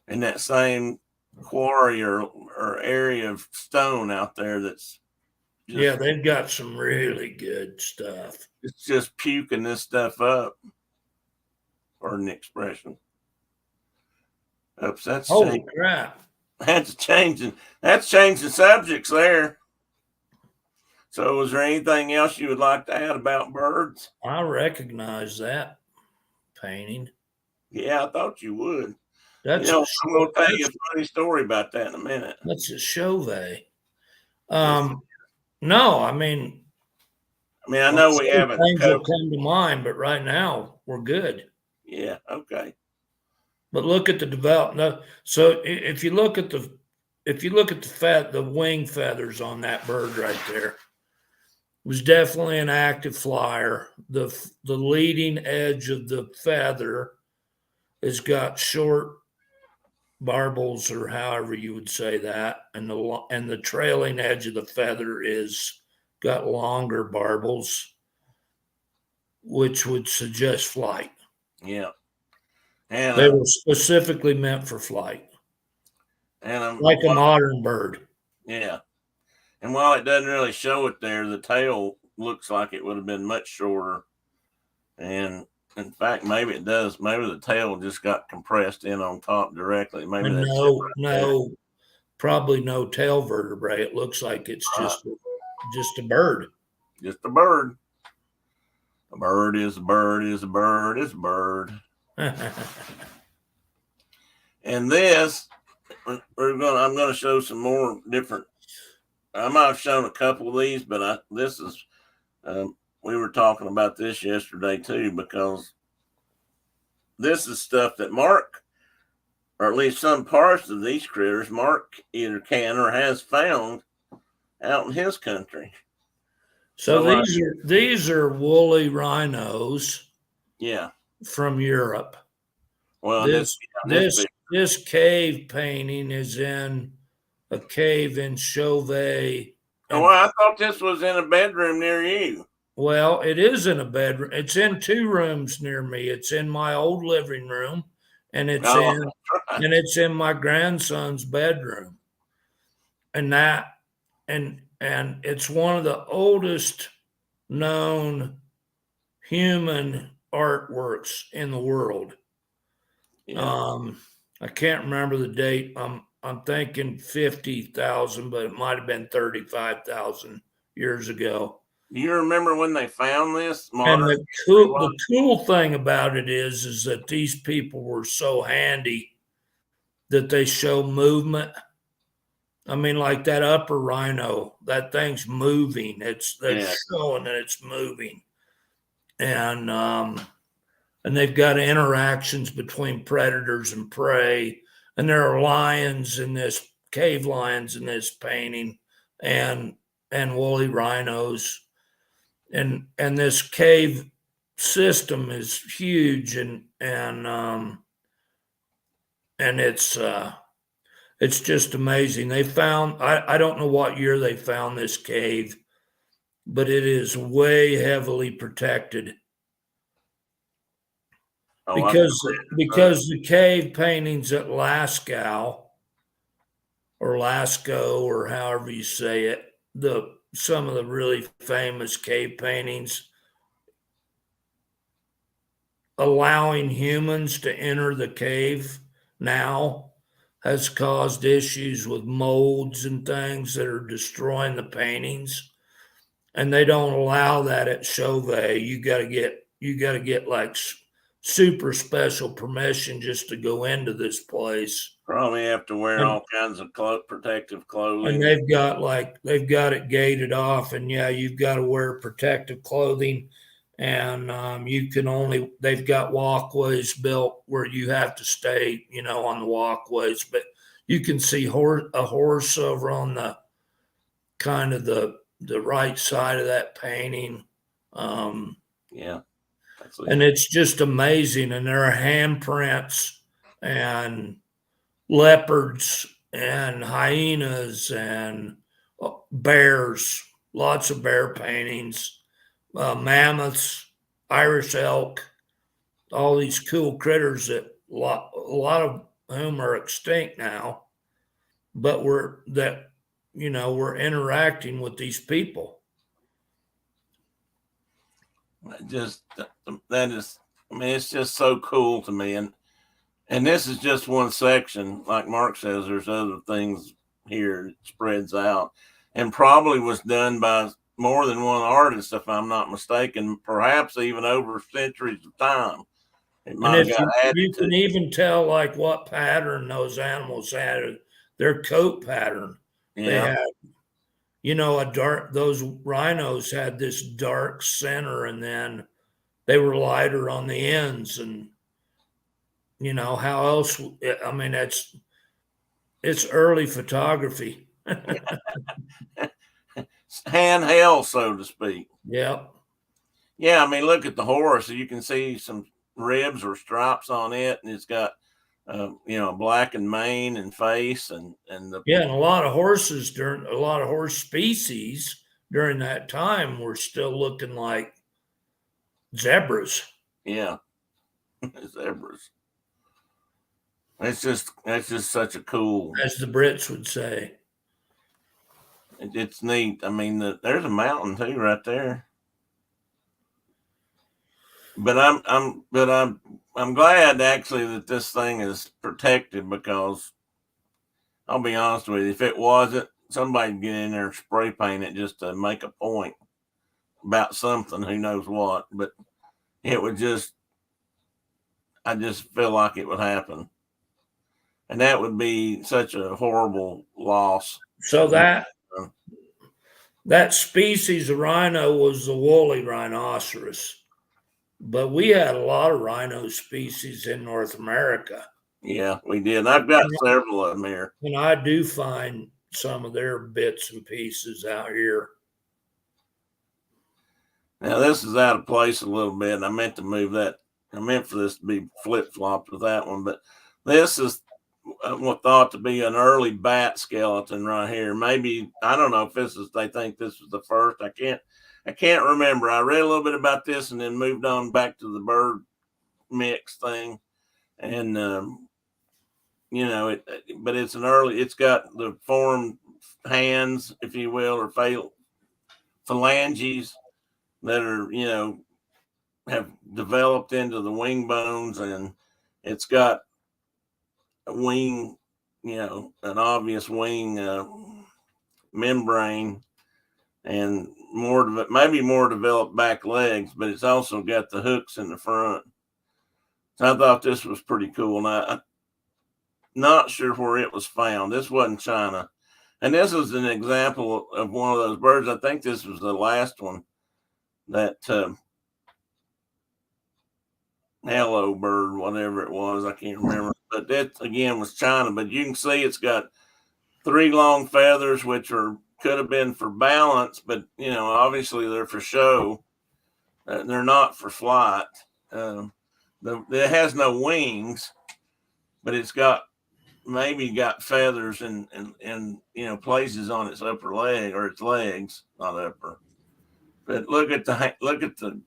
In that same quarry or area of stone out there that's yeah, they've got some really good stuff. It's just puking this stuff up. Pardon the expression. Oops, that's holy crap. That's changing subjects there. So is there anything else you would like to add about birds? I recognize that painting. Yeah, I thought you would. I'm going to tell you a funny story about that in a minute. That's a Chauvet. No, I know we haven't. Things will come to mind, but right now we're good. Yeah. Okay. But look at the development. So if you look at the wing feathers on that bird right there, it was definitely an active flyer. The leading edge of the feather has got short barbels, or however you would say that, and the trailing edge of the feather is got longer barbels, which would suggest flight. Yeah. And they were specifically meant for flight. And like a modern bird. Yeah. And while it doesn't really show it there, the tail looks like it would have been much shorter. And in fact, maybe it does. Maybe the tail just got compressed in on top directly. Maybe probably no tail vertebrae. It looks like it's just a bird. Just a bird. A bird is a bird is a bird is a bird. And this, I'm going to show some more different. I might have shown a couple of these, but this is. We were talking about this yesterday too, because this is stuff that Mark, or at least some parts of these critters, Mark either can or has found out in his country. So these are woolly rhinos. Yeah. From Europe. Well, this cave painting is in a cave in Chauvet. Oh, I thought this was in a bedroom near you. Well, it is in a bedroom. It's in 2 rooms near me. It's in my old living room, and it's in my grandson's bedroom. And it's one of the oldest known human artworks in the world. Yeah. I can't remember the date. I'm thinking 50,000, but it might have been 35,000 years ago. Do you remember when they found this? And the cool thing about it is that these people were so handy that they show movement I mean, like that upper rhino, that thing's moving. They're showing that it's moving, and they've got interactions between predators and prey, and there are lions in this cave lions in this painting, and woolly rhinos, and this cave system is huge, and it's just amazing. They found, I don't know what year they found this cave, but it is way heavily protected because the cave paintings at Lascaux or Lascaux or however you say it, some of the really famous cave paintings, allowing humans to enter the cave now has caused issues with molds and things that are destroying the paintings, and they don't allow that at Chauvet. You got to get like super special permission just to go into this place. Probably have to wear all kinds of protective clothing. And they've got it gated off, and yeah, you've got to wear protective clothing. And they've got walkways built where you have to stay, on the walkways. But you can see a horse over on the kind of the right side of that painting. Yeah. And it's just amazing. And there are handprints and leopards and hyenas and bears, lots of bear paintings. Mammoths, Irish elk, all these cool critters that a lot of whom are extinct now, but we're interacting with these people. It's just so cool to me. And this is just one section. Like Mark says, there's other things here. It spreads out and probably was done by more than one artist, if I'm not mistaken, perhaps even over centuries of time. It might have got added. You can even tell like what pattern those animals had, their coat pattern. Yeah. They had, those rhinos had this dark center, and then they were lighter on the ends. And, how else? I mean, it's early photography. Handheld, so to speak. Yep. Yeah, I mean, look at the horse. You can see some ribs or stripes on it, and it's got blackened mane and face, and and a lot of horses a lot of horse species during that time were still looking like zebras. Yeah, zebras. That's just such a cool, as the Brits would say. It's neat. I mean, there's a mountain too right there. But I'm glad actually that this thing is protected, because I'll be honest with you, if it wasn't, somebody'd get in there and spray paint it just to make a point about something, who knows what. But it would I just feel like it would happen. And that would be such a horrible loss. So that species of rhino was the woolly rhinoceros, but we had a lot of rhino species in North America. Yeah, we did. I've got several of them here. And I do find some of their bits and pieces out here. Now, this is out of place a little bit, and I meant to move that. I meant for this to be flip-flopped with that one, but this is what thought to be an early bat skeleton right here. Maybe, I don't know if they think this was the first. I can't remember. I read a little bit about this and then moved on back to the bird mix thing. And, but it's it's got the formed hands, if you will, or phalanges that are, have developed into the wing bones, and it's got a wing, an obvious wing membrane, and maybe more developed back legs, but it's also got the hooks in the front. So I thought this was pretty cool. And I'm not sure where it was found. This wasn't China. And this was an example of one of those birds. I think this was the last one, that hello bird, whatever it was. I can't remember. But that, again, was China. But you can see it's got 3 long feathers, which could have been for balance, but, obviously they're for show. They're not for flight. It has no wings, but it's maybe got feathers and places on its upper leg, or its legs, not upper. But look at the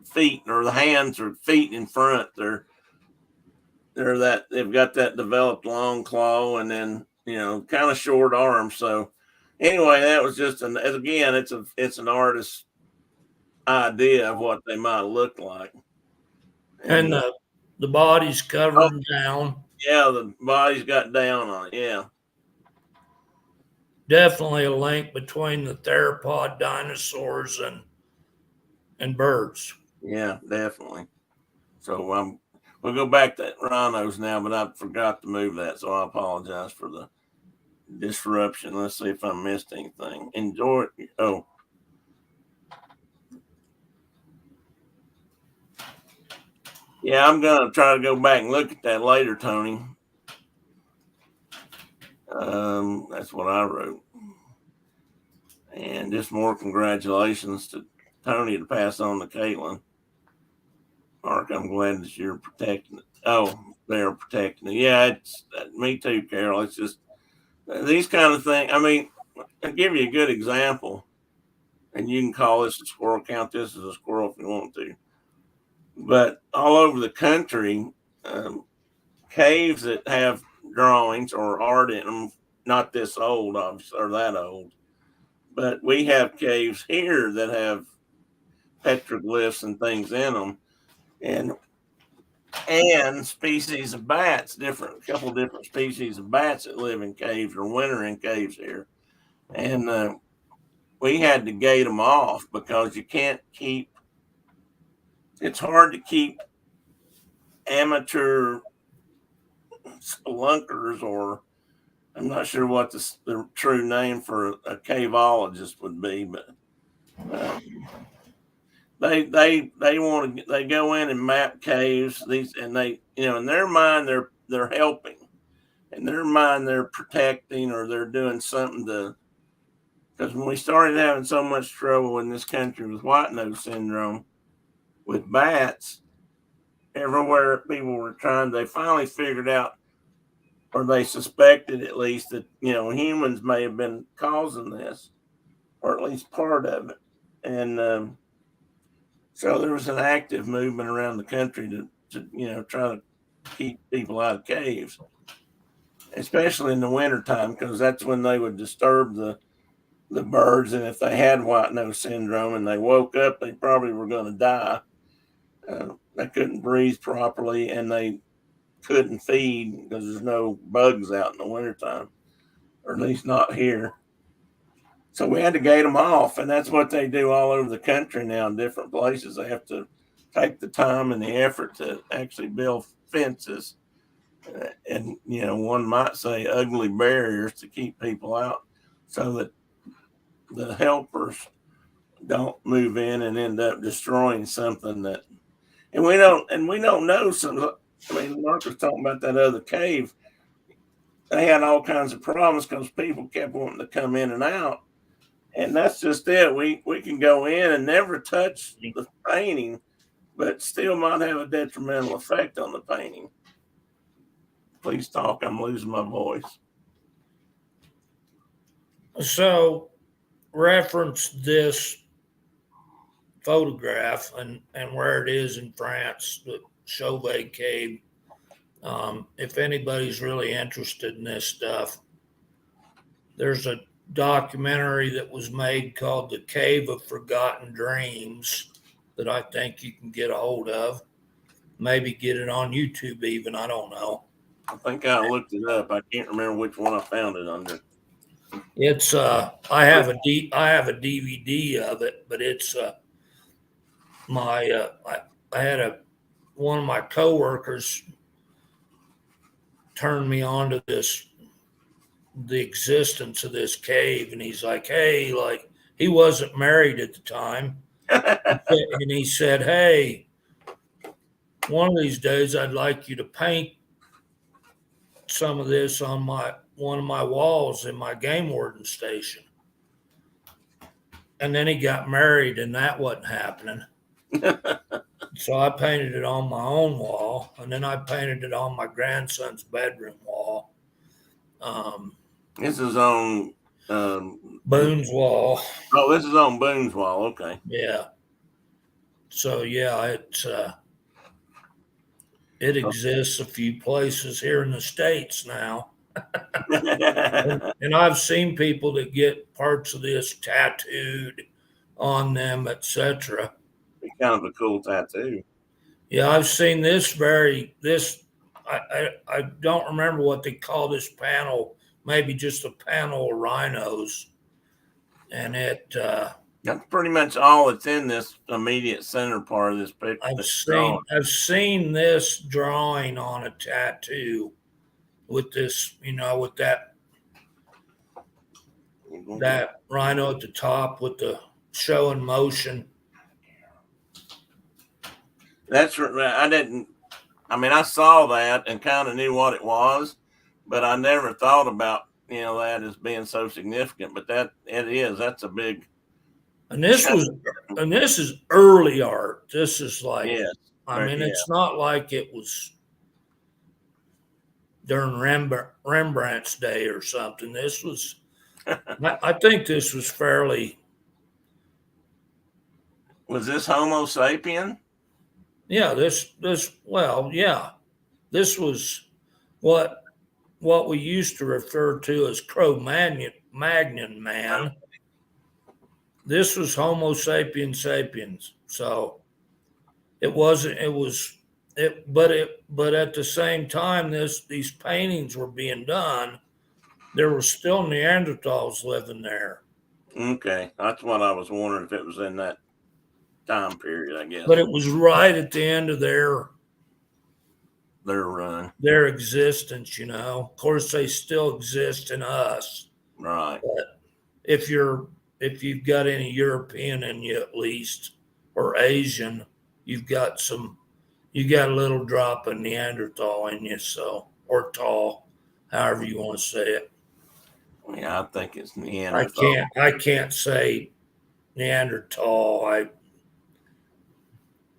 feet, or the hands or feet in front. They've got that developed long claw, and then kind of short arms. So anyway, that was just again, it's an artist's idea of what they might look like. And the body's covered down. Yeah, the body's got down on it. Yeah. Definitely a link between the theropod dinosaurs and birds. Yeah, definitely. So we'll go back to rhinos now, but I forgot to move that, so I apologize for the disruption. Let's see if I missed anything. Enjoy it. Oh. Yeah, I'm going to try to go back and look at that later, Tony. That's what I wrote. And just more congratulations to Tony to pass on to Caitlin. Mark, I'm glad that you're protecting it. Oh, they're protecting it. Yeah, it's me too, Carol. It's just these kind of things. I mean, I'll give you a good example, and you can call this a squirrel, count this as a squirrel if you want to. But all over the country, caves that have drawings or art in them, not this old, obviously, or that old, but we have caves here that have petroglyphs and things in them, and species of bats, a couple different species of bats that live in caves or winter in caves here. And we had to gate them off because you can't it's hard to keep amateur spelunkers, or I'm not sure what the true name for a caveologist would be, but they go in and map caves, and they, in their mind, they're helping. In their mind, they're protecting, or they're doing something because when we started having so much trouble in this country with white nose syndrome with bats, everywhere people were they finally figured out, or they suspected at least, that humans may have been causing this, or at least part of it. And so there was an active movement around the country to try to keep people out of caves, especially in the wintertime, because that's when they would disturb the birds. And if they had white nose syndrome and they woke up, they probably were going to die. They couldn't breathe properly, and they couldn't feed because there's no bugs out in the wintertime, or at least not here. So we had to gate them off, and that's what they do all over the country now in different places. They have to take the time and the effort to actually build fences, and one might say ugly barriers, to keep people out, so that the helpers don't move in and end up destroying something that, and we don't know some. I mean, Mark was talking about that other cave. They had all kinds of problems because people kept wanting to come in and out. And that's just it. We can go in and never touch the painting, but still might have a detrimental effect on the painting. Please talk. I'm losing my voice. So, reference this photograph and where it is in France, the Chauvet Cave. If anybody's really interested in this stuff, there's a documentary that was made called The Cave of Forgotten Dreams that I think you can get a hold of. Maybe get it on YouTube even. I don't know. I think I looked it up. I can't remember which one I found it under. It's I have a DVD of it, but it's I had one of my coworkers turned me on to this the existence of this cave, and he's like, hey, like he wasn't married at the time, and he said, hey, one of these days I'd like you to paint some of this on one of my walls in my game warden station. And then he got married, and that wasn't happening. So I painted it on my own wall, and then I painted it on my grandson's bedroom wall. This is on Boone's wall. Oh, this is on Boone's wall. Okay. Yeah. So yeah, it exists a few places here in the States now. And I've seen people that get parts of this tattooed on them, etc. It's kind of a cool tattoo. Yeah, I've seen this I don't remember what they call this panel, maybe just a panel of rhinos. And that's pretty much all that's in this immediate center part of this picture. I've seen this drawing on a tattoo with this, with that rhino at the top with the show in motion. That's I saw that and kind of knew what it was, but I never thought about, that as being so significant, but that's a big. And this is early art. This is like, yes, it's not like it was during Rembrandt's day or something. This was, I think this was fairly. Was this Homo sapien? Yeah, this was what we used to refer to as Cro-Magnon man. This was Homo sapiens sapiens. So but at the same time these paintings were being done, there were still Neanderthals living there. Okay, that's what I was wondering, if it was in that time period, I guess. But it was right at the end of their run, their existence, Of course, they still exist in us, right? But if you've got any European in you at least, or Asian, you got a little drop of Neanderthal in you, or tall, however you want to say it. Yeah, I think it's Neanderthal. I can't say Neanderthal.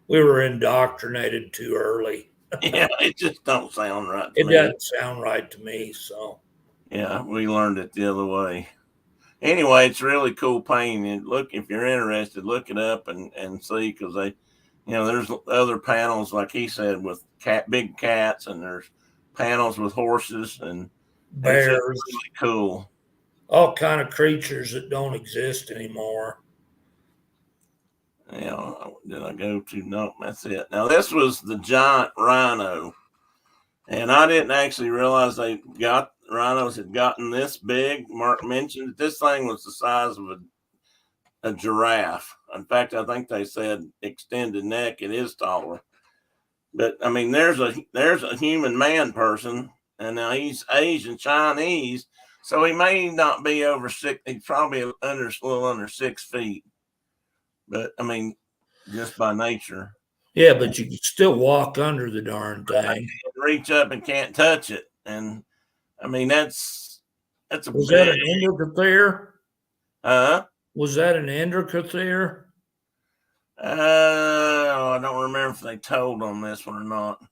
We were indoctrinated too early. Yeah, it just don't sound right. It doesn't sound right to me. So yeah, we learned it the other way. Anyway, it's really cool painting. Look, if you're interested, look it up and see, because they, there's other panels, like he said, with big cats, and there's panels with horses and bears. It's really cool. All kind of creatures that don't exist anymore. Did I go to? No, that's it. Now, this was the giant rhino, and I didn't actually realize rhinos had gotten this big. Mark mentioned this thing was the size of a giraffe. In fact, I think they said extended neck, it is taller. But I mean, there's a human man person, and now he's Asian Chinese, so he may not be over 6. He's probably a little under 6 feet. But I mean, just by nature. Yeah, but you can still walk under the darn thing. Reach up and can't touch it. And I mean, that's a Was that an Endocothere? Was that an Endocothere? I don't remember if they told on this one or not.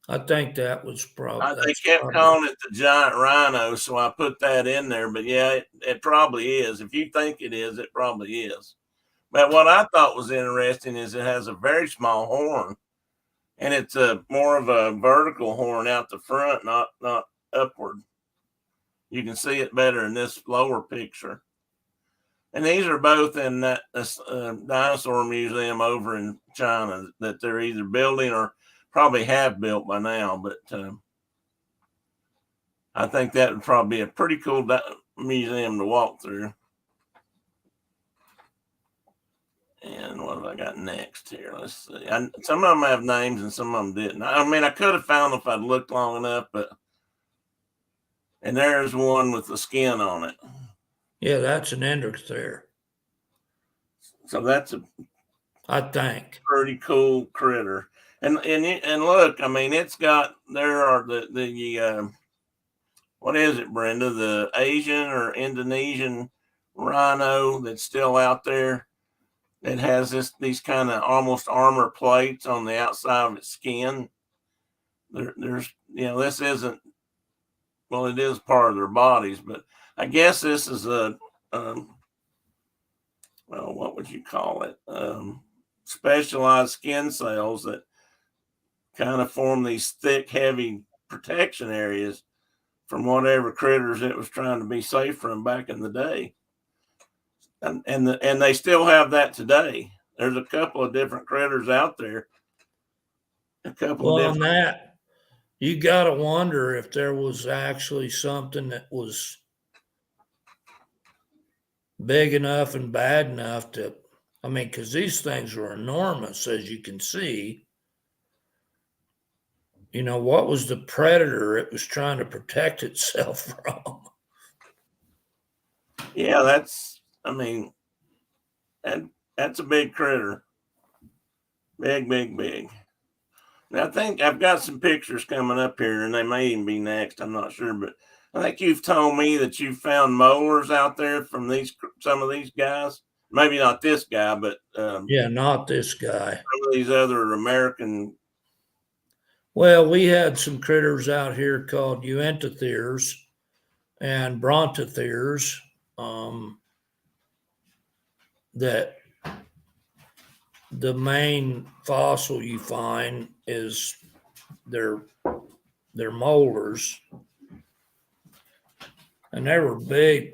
I think that was probably. They kept calling it the giant rhino, so I put that in there. But yeah, it probably is. If you think it is, it probably is. But what I thought was interesting is it has a very small horn, and it's more of a vertical horn out the front, not upward. You can see it better in this lower picture. And these are both in that dinosaur museum over in China that they're either building or probably have built by now. But I think that would probably be a pretty cool museum to walk through. And what have I got next here? Let's see. Some of them have names and some of them didn't. I mean, I could have found them if I'd looked long enough, but And there's one with the skin on it. Yeah, that's an endothere. So that's I think pretty cool critter. And look, I mean, it's got, there are the what is it, Brenda? The Asian or Indonesian rhino that's still out there. It has these kind of almost armor plates on the outside of its skin. There's, this isn't, well, it is part of their bodies, but I guess this is a, well, what would you call it? Specialized skin cells that kind of form these thick, heavy protection areas from whatever critters it was trying to be safe from back in the day. And they still have that today. There's a couple of different critters out there. On that, you got to wonder if there was actually something that was big enough and bad enough to, I mean, because these things are enormous, as you can see. What was the predator it was trying to protect itself from? Yeah, that's a big critter. Big, big, big. Now, I think I've got some pictures coming up here, and they may even be next. I'm not sure, but I think you've told me that you found molars out there from some of these guys. Maybe not this guy, but yeah, not this guy. Some of these other American. Well, we had some critters out here called uintatheres and brontotheres that the main fossil you find is their molars, and they were big.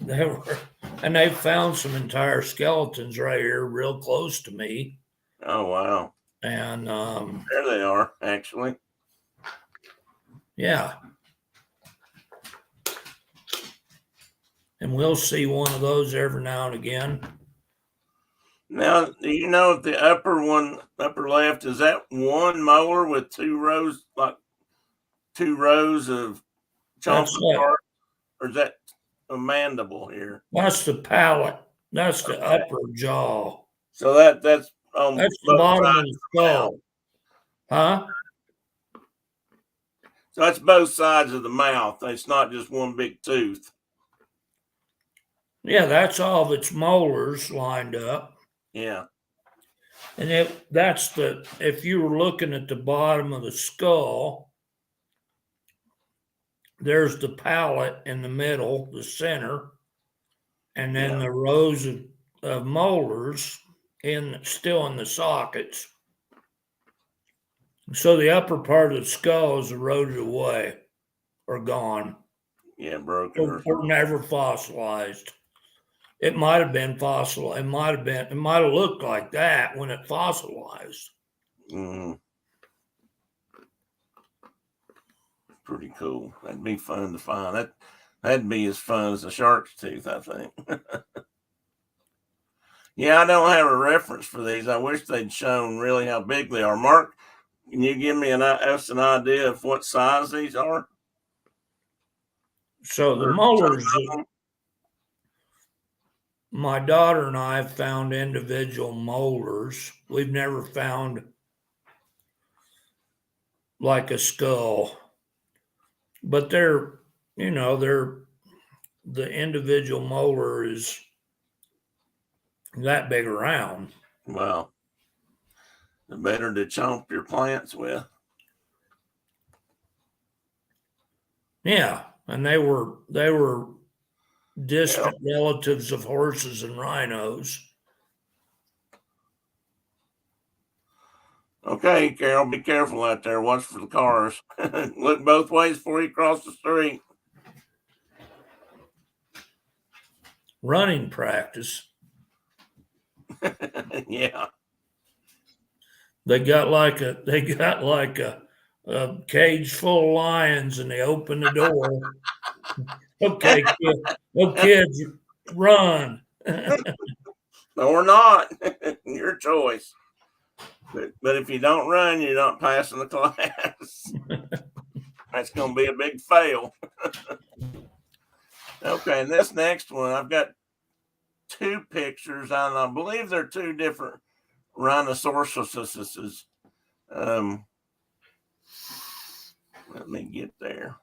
And they found some entire skeletons right here, real close to me. Oh wow! And there they are, actually. Yeah. And we'll see one of those every now and again. Now, do you know if the upper left, is that one molar with two rows of chunky parts, or is that a mandible here? That's the palate. That's the upper jaw. So that's the bottom of the skull. Huh? So that's both sides of the mouth. It's not just one big tooth. Yeah, that's all of its molars lined up. Yeah. And if you were looking at the bottom of the skull, there's the palate in the middle, the center, and then the rows of molars still in the sockets. So the upper part of the skull is eroded away or gone. Yeah, broken. Or never fossilized. It might have been fossil. It might have looked like that when it fossilized. Mm-hmm. Pretty cool. That'd be fun to find. That'd be as fun as a shark's tooth, I think. Yeah, I don't have a reference for these. I wish they'd shown really how big they are. Mark, can you give me us an idea of what size these are? So the molars, my daughter and I have found individual molars. We've never found like a skull, but the individual molar is that big around. Wow. The better to chomp your plants with. Yeah, and they were distant relatives of horses and rhinos. Okay, Carol, be careful out there. Watch for the cars. Look both ways before you cross the street. Running practice. Yeah. They got like a cage full of lions, and they open the door. Okay, kids, run. Or not. Your choice. But if you don't run, you're not passing the class. That's going to be a big fail. Okay, and this next one, I've got two pictures, and I believe they're two different rhinoceroses. Let me get there.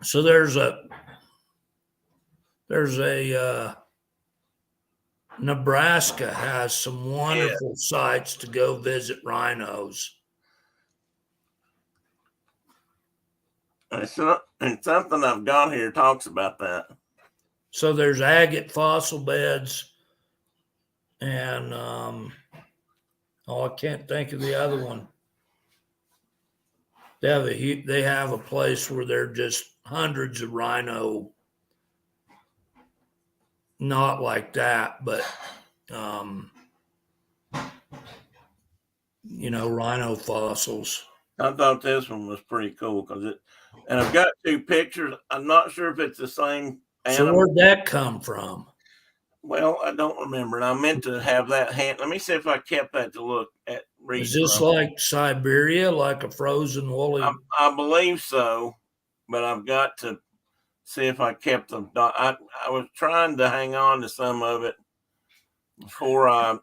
So there's a Nebraska has some wonderful sites to go visit rhinos. And something I've got here talks about that. So there's agate fossil beds, and I can't think of the other one. They have a place where there are just hundreds of rhino, not like that, but rhino fossils. I thought this one was pretty cool and I've got two pictures. I'm not sure if it's the same So animal. where'd that come from? Well, I don't remember, and I meant to have that hand. Let me see if I kept that to look at. Is this like Siberia, like a frozen woolly? I believe so, but I've got to see if I kept them. I was trying to hang on to some of it before I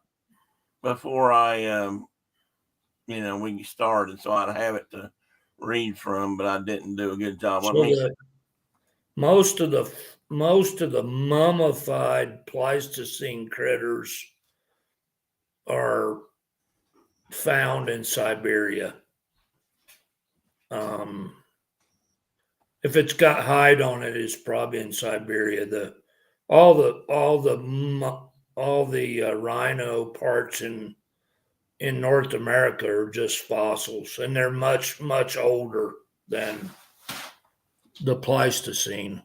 we started, so I'd have it to read from, but I didn't do a good job. So most of the mummified Pleistocene critters are found in Siberia. If it's got hide on it, it's probably in Siberia. All the rhino parts in North America are just fossils, and they're much older than the Pleistocene.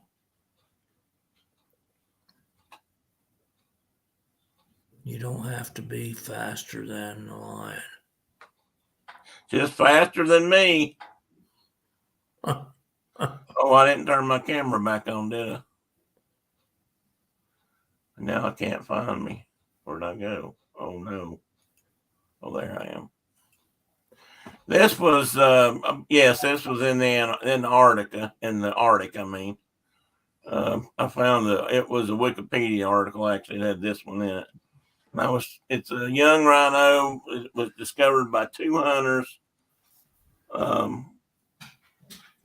You don't have to be faster than the lion. Just faster than me. Oh, I didn't turn my camera back on, did I? Now I can't find me. Where'd I go? Oh no. Oh, there I am. This was yes, this was in the Antarctica, in the Arctic. I mean, I found it was a Wikipedia article actually. It had this one in it. It's a young rhino. It was discovered by two hunters.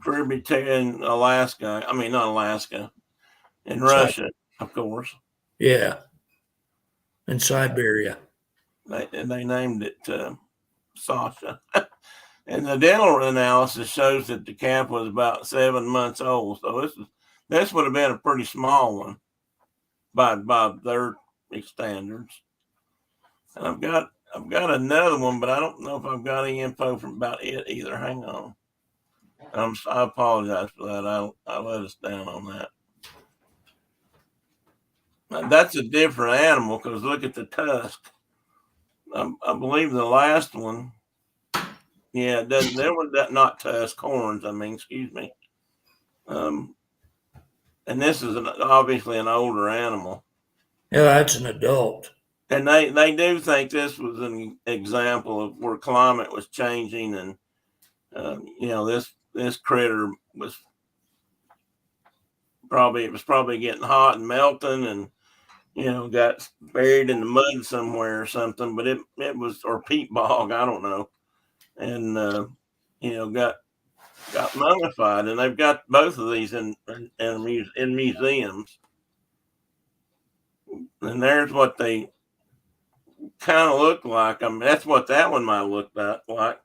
In Alaska. I mean, not Alaska, in Russia, of course. Yeah, in Siberia. They named it Sasha. And the dental analysis shows that the calf was about 7 months old. So this would have been a pretty small one by their standards. And I've got another one, but I don't know if I've got any info about it either. Hang on. I apologize for that. I let us down on that. Now, that's a different animal because look at the tusk. I believe the last one. Yeah, there was that not tusk horns. I mean, excuse me. And this is obviously an older animal. Yeah, that's an adult. And they do think this was an example of where climate was changing, and this critter was probably getting hot and melting, and got buried in the mud somewhere or something. But it was, or peat bog, I don't know, and got mummified, and they've got both of these in museums. And there's what they kind of look like. I mean, that's what that one might look like.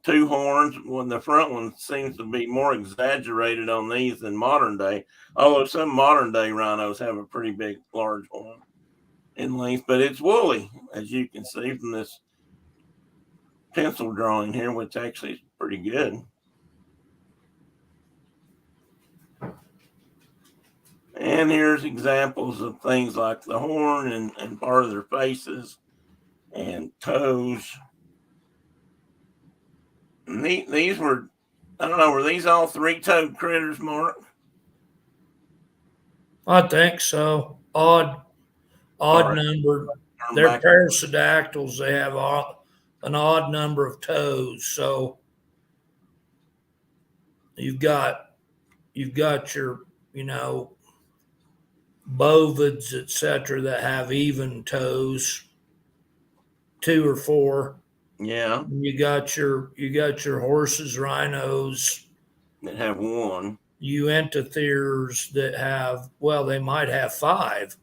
Two horns. When the front one seems to be more exaggerated on these than modern day. Although some modern day rhinos have a pretty big, large horn in length, but it's woolly, as you can see from this pencil drawing here, which actually is pretty good. And here's examples of things like the horn and part of their faces and toes. And these were, I don't know, were these all three-toed critters, Mark? I think so. Odd number. They're parasadactyls. They have an odd number of toes. So you've got your, bovids, etc., that have even toes, 2 or 4. Yeah, You got your horses, rhinos, that have one. Uintatheres that have, well, they might have 5,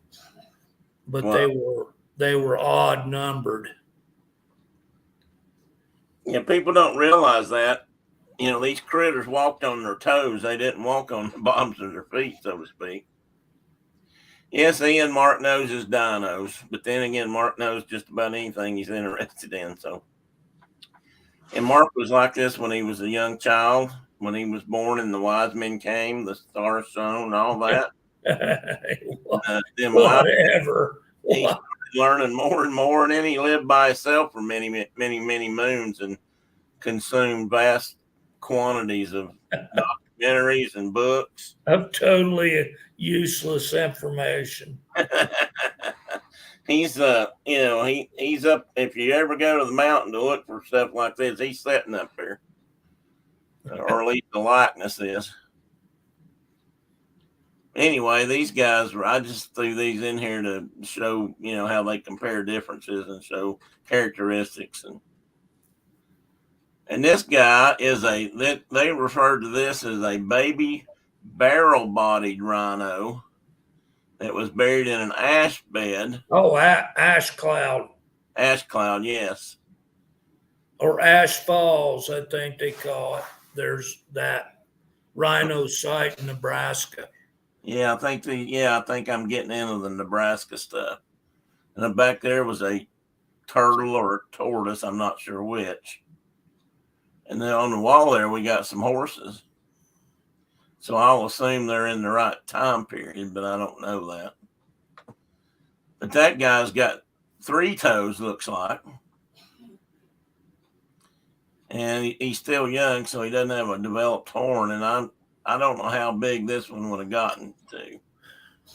but Well, they were odd numbered. yeah, people don't realize that. You know, these critters walked on their toes. They didn't walk on the bottoms of their feet, so to speak. Yes, Ian, Mark knows his dinos, but then again, Mark knows just about anything he's interested in. So, and Mark was like this when he was a young child, when he was born, and the wise men came, the stars shone, and all that. Then when Whatever. he started learning more and more, and then he lived by himself for many, many, many moons and consumed vast quantities of documentaries and books. Of totally useless information. He's he's up. If you ever go to the mountain to look for stuff like this, he's sitting up there, or at least the likeness is. Anyway, these guys were. I just threw these in here to show how they compare differences and show characteristics. And this guy is they refer to this as a baby barrel-bodied rhino that was buried in an ash bed. Oh, ash cloud. Ash cloud, yes. Or Ash Falls, I think they call it. There's that rhino site in Nebraska. Yeah, I think I'm getting into the Nebraska stuff. And then back there was a turtle or a tortoise, I'm not sure which. And then on the wall there we got some horses. So I'll assume they're in the right time period, but I don't know that. But that guy's got 3 toes, looks like. And he's still young, so he doesn't have a developed horn. And I don't know how big this one would have gotten to.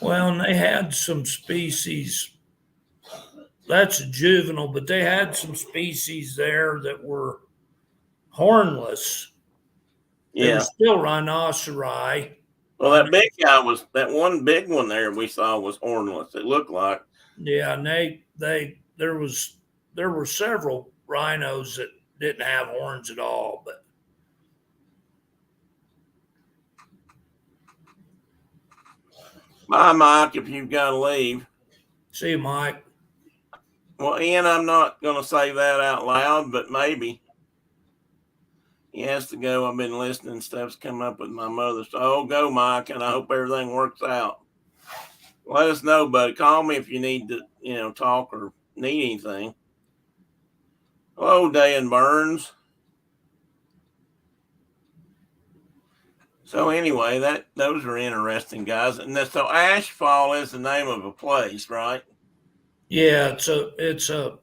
Well, and they had some species. That's a juvenile, but they had some species there that were hornless. They Yeah. were still rhinoceri. Well, that one big one there we saw was hornless. It looked like. Yeah, and there were several rhinos that didn't have horns at all, but Bye, Mike, if you've got to leave. see, Mike. Well, Ian, I'm not going to say that out loud, but maybe. He has to go. I've been listening. Stuff's coming up with my mother. So, go, Mike, and I hope everything works out. Let us know, buddy. Call me if you need to, talk or need anything. Hello, Dan Burns. So anyway, those are interesting, guys. And so Ashfall is the name of a place, right? Yeah, it's a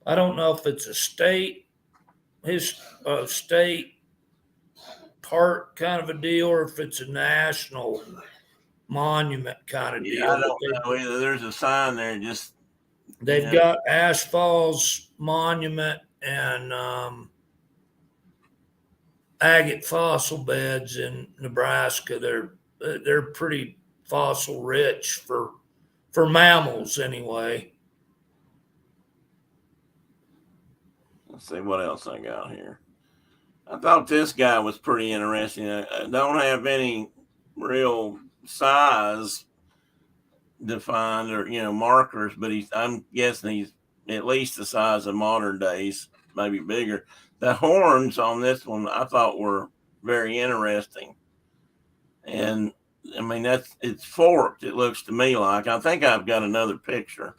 I don't know if it's a state park kind of a deal, or if it's a national monument kind of deal. I don't know either. There's a sign there. They've got Ash Falls Monument and agate fossil beds in Nebraska. They're pretty fossil rich for mammals anyway. Let's see what else I got here. I thought this guy was pretty interesting. I don't have any real size defined or markers, but I'm guessing he's at least the size of modern days, maybe bigger. The horns on this one I thought were very interesting, and I mean it's forked. It looks to me like. I think I've got another picture,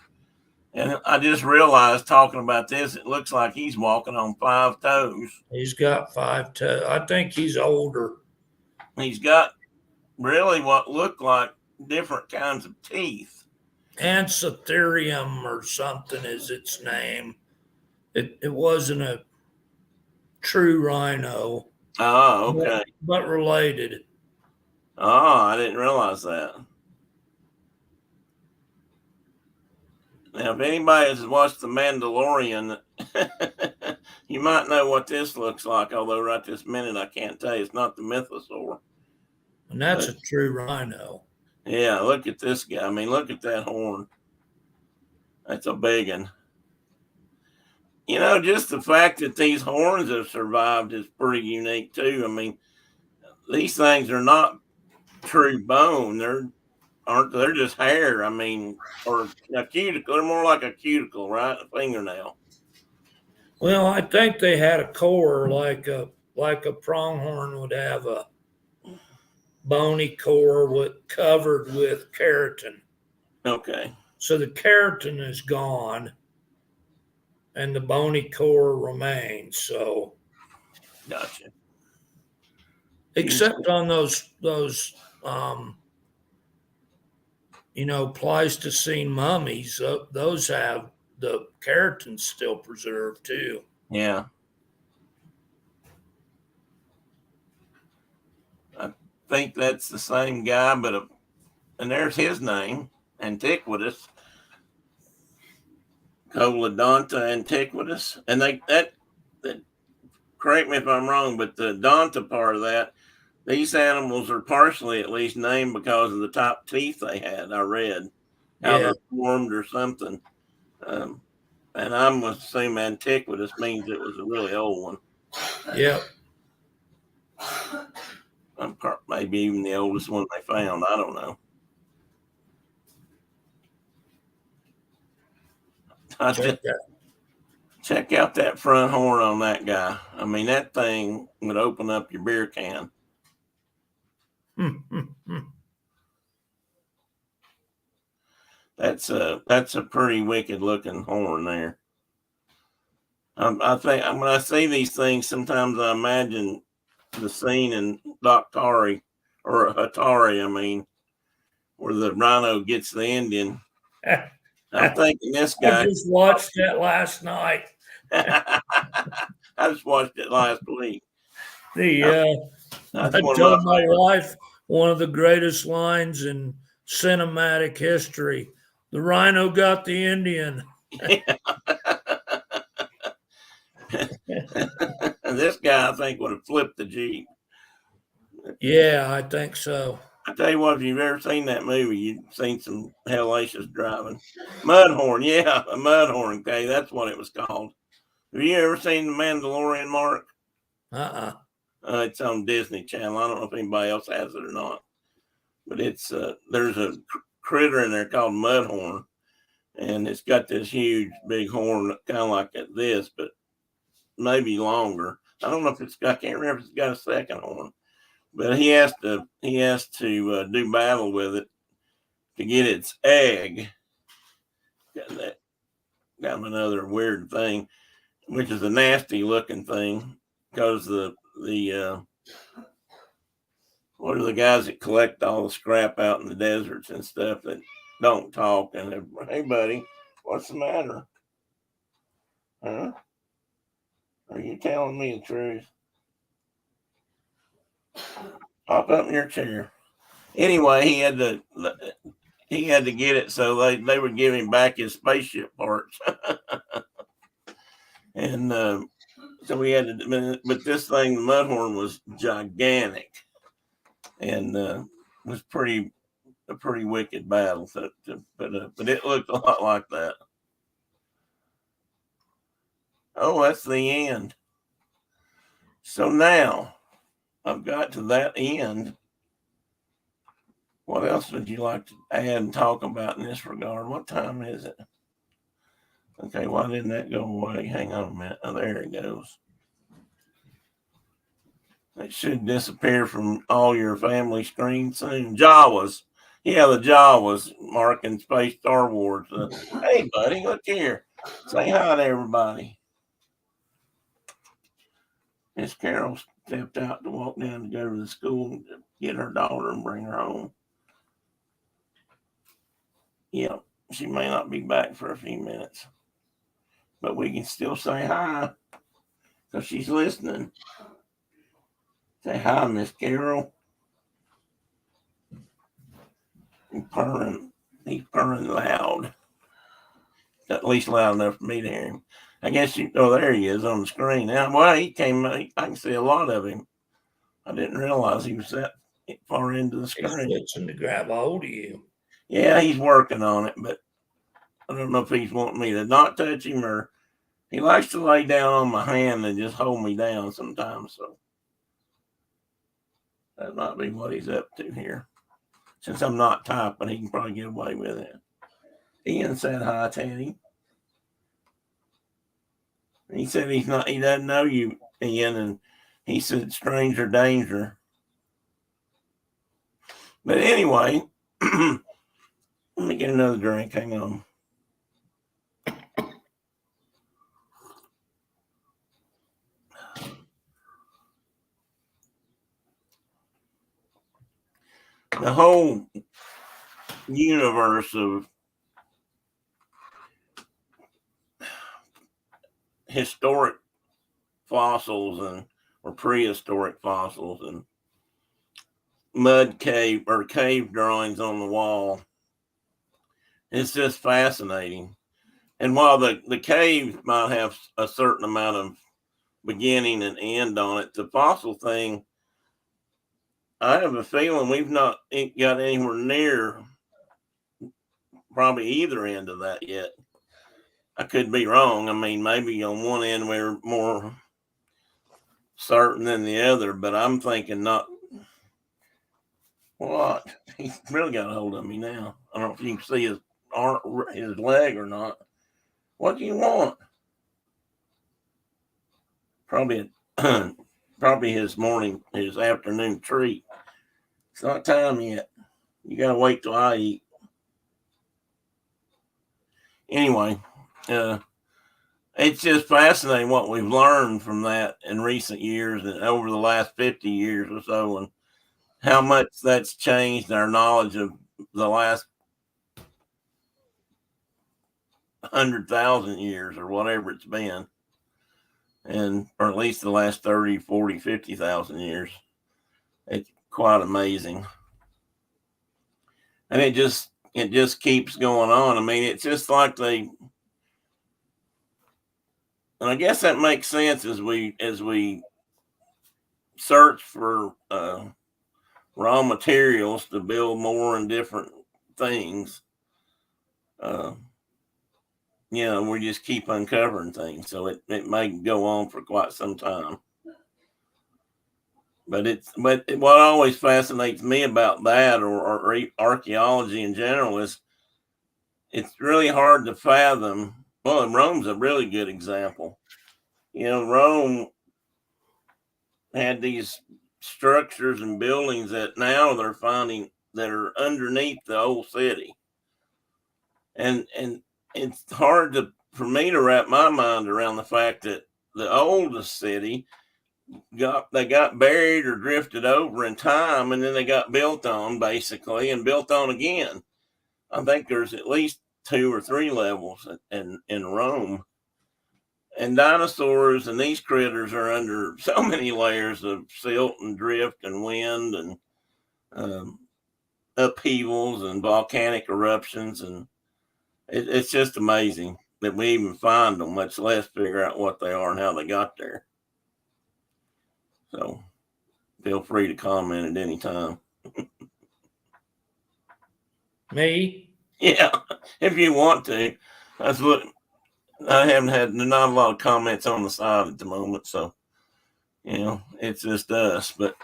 and I just realized talking about this, it looks like he's walking on 5 toes. He's got 5 toes. I think he's older. He's got really what look like different kinds of teeth. Ancytherium or something is its name. It wasn't a true rhino. Oh, okay. But related. Oh, I didn't realize that. Now, if anybody has watched The Mandalorian, you might know what this looks like, although right this minute I can't tell you. It's not the mythosaur. And that's a true rhino. Yeah, look at this guy. I mean, look at that horn. That's a big one. Just the fact that these horns have survived is pretty unique too. I mean, these things are not true bone. They're just hair. I mean, or a cuticle. They're more like a cuticle, right? A fingernail. Well, I think they had a core like a pronghorn would have a bony core covered with keratin. Okay. So the keratin is gone and the bony core remains. So Gotcha. except on those Pleistocene mummies, those have the keratin still preserved too. Yeah. I think that's the same guy, and there's his name, Antiquitous. Coledonta antiquitous. And that correct me if I'm wrong, but the Donta part of that, these animals are partially at least named because of the top teeth they had. I read how Yeah. they're formed or something. And I'm assuming antiquitous means it was a really old one. Yeah. Maybe even the oldest one they found. I don't know. Check out that front horn on that guy. I mean, that thing would open up your beer can. That's a pretty wicked looking horn there. I think when I see these things, sometimes I imagine the scene in Doctari or Hatari. I mean, where the rhino gets the Indian. I'm thinking this guy. I just watched that last night. I just watched it last week. I told my wife one of the greatest lines in cinematic history. The rhino got the Indian. This guy, I think, would have flipped the Jeep. Yeah, I think so. I tell you what, if you've ever seen that movie, you've seen some hellacious driving. Mudhorn, yeah, a Mudhorn. Okay, that's what it was called. Have you ever seen The Mandalorian, Mark? It's on Disney Channel. I don't know if anybody else has it or not, but it's there's a critter in there called Mudhorn, and it's got this huge big horn, kind of like this, but maybe longer. I don't know if I can't remember if it's got a second horn, but he has to do battle with it to get its egg. Got another weird thing, which is a nasty looking thing, because the what are the guys that collect all the scrap out in the deserts and stuff that don't talk, and hey buddy, what's the matter? Huh? Are you telling me the truth? Hop up in your chair. Anyway, he had to get it, so they would give him back his spaceship parts. And so we had to, but this thing, the Mudhorn, was gigantic, and was a pretty wicked battle. But it looked a lot like that. Oh, that's the end. So now I've got to that end. What else would you like to add and talk about in this regard? What time is it? Okay, why didn't that go away? Hang on a minute. Oh, there it goes. It should disappear from all your family screens soon. Jawas. Yeah, the Jawas, marking Space Star Wars. Hey, buddy, look here. Say hi to everybody. Miss Carol stepped out to walk down to go to the school and get her daughter and bring her home. Yeah, she may not be back for a few minutes, but we can still say hi because she's listening. Say hi, Miss Carol. He's purring loud. At least loud enough for me to hear him. I guess there he is on the screen now. Well, he came. I can see a lot of him. I didn't realize he was far into the He's screen. fixing to grab a hold of you. Yeah, he's working on it, but I don't know if he's wanting me to not touch him, or he likes to lay down on my hand and just hold me down sometimes. So that might be what he's up to here. Since I'm not typing, he can probably get away with it. Ian said hi, Teddy. He said he doesn't know you, Ian, and he said stranger danger. But anyway, let me get another drink. Hang on. The whole universe of historic fossils or prehistoric fossils and mud cave or cave drawings on the wall, it's just fascinating. And while the cave might have a certain amount of beginning and end on it, the fossil thing, I have a feeling we've not got anywhere near probably either end of that yet. I could be wrong. I mean, maybe on one end we're more certain than the other, but I'm thinking not. What? He's really got a hold of me now. I don't know if you can see his arm, his leg or not. What do you want? Probably, probably his afternoon treat. It's not time yet. You gotta wait till I eat. Anyway, it's just fascinating what we've learned from that in recent years and over the last 50 years or so, and how much that's changed our knowledge of the last 100,000 years or whatever it's been, and or at least the last 30, 40, 50,000 years. It's quite amazing. And it just keeps going on. I mean, it's just like and I guess that makes sense as we search for raw materials to build more and different things. We just keep uncovering things, so it may go on for quite some time. But what always fascinates me about that or archaeology in general is it's really hard to fathom. Well, and Rome's a really good example. Rome had these structures and buildings that now they're finding that are underneath the old city. And it's hard for me to wrap my mind around the fact that the oldest city got buried or drifted over in time, and then they got built on basically and built on again. I think there's at least 2 or 3 levels in Rome. And dinosaurs and these critters are under so many layers of silt and drift and wind and upheavals and volcanic eruptions, and it's just amazing that we even find them, much less figure out what they are and how they got there. So feel free to comment at any time. Me? Yeah, if you want to. That's what I haven't had. Not a lot of comments on the side at the moment, so it's just us. But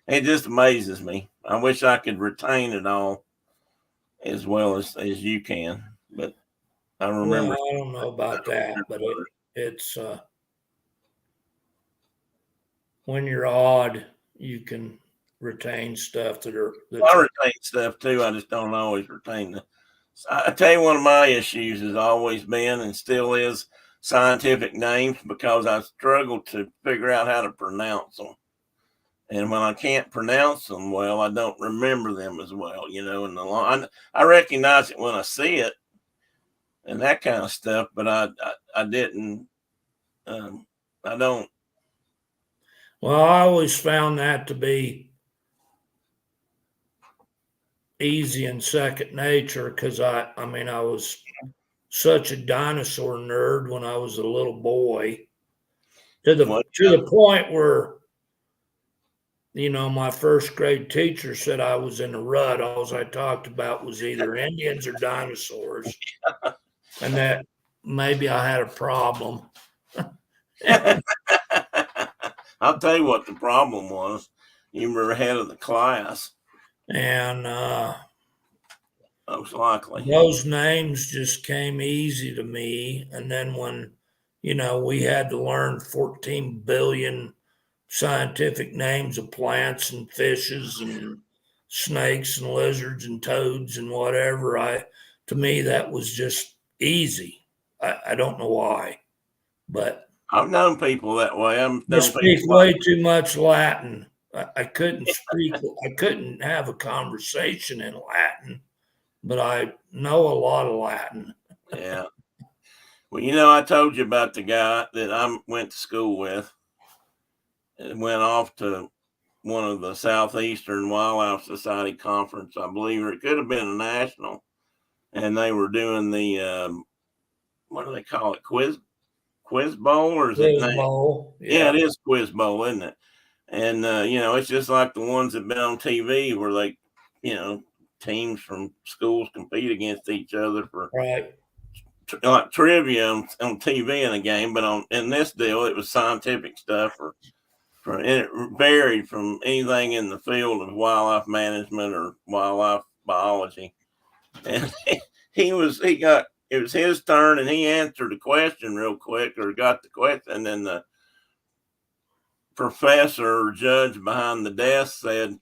it just amazes me. I wish I could retain it all as well as you can, but I remember. Well, I don't know about that, but it's when you're odd, you can retain stuff that are. I retain stuff too. I just don't always retain the. I tell you, one of my issues has always been and still is scientific names, because I struggle to figure out how to pronounce them. And when I can't pronounce them well, I don't remember them as well. In the long, I recognize it when I see it and that kind of stuff, but I didn't. I don't. Well, I always found that to be easy and second nature, because I was such a dinosaur nerd when I was a little boy, to the point where my first grade teacher said I was in a rut. All I talked about was either Indians or dinosaurs, and that maybe I had a problem. I'll tell you what the problem was. You were ahead of the class, And most likely. those names just came easy to me. And then when, we had to learn 14 billion scientific names of plants and fishes and snakes and lizards and toads and whatever, to me, that was just easy. I don't know why, but I've known people that way. I've I known speak people way like too much Latin. I couldn't speak, I couldn't have a conversation in Latin, but I know a lot of Latin. yeah. Well, I told you about the guy that I went to school with and went off to one of the Southeastern Wildlife Society conference, I believe, or it could have been a national. And they were doing the what do they call it? Quiz bowl, or is it Quiz named? bowl, Yeah, yeah, it is quiz bowl, isn't it? And it's just like the ones that been on TV where they, you know, teams from schools compete against each other for right, like trivia on TV in a game, but in this deal it was scientific stuff, and it varied from anything in the field of wildlife management or wildlife biology. And it was his turn, and he answered the question real quick, or got the question, and then the professor or judge behind the desk said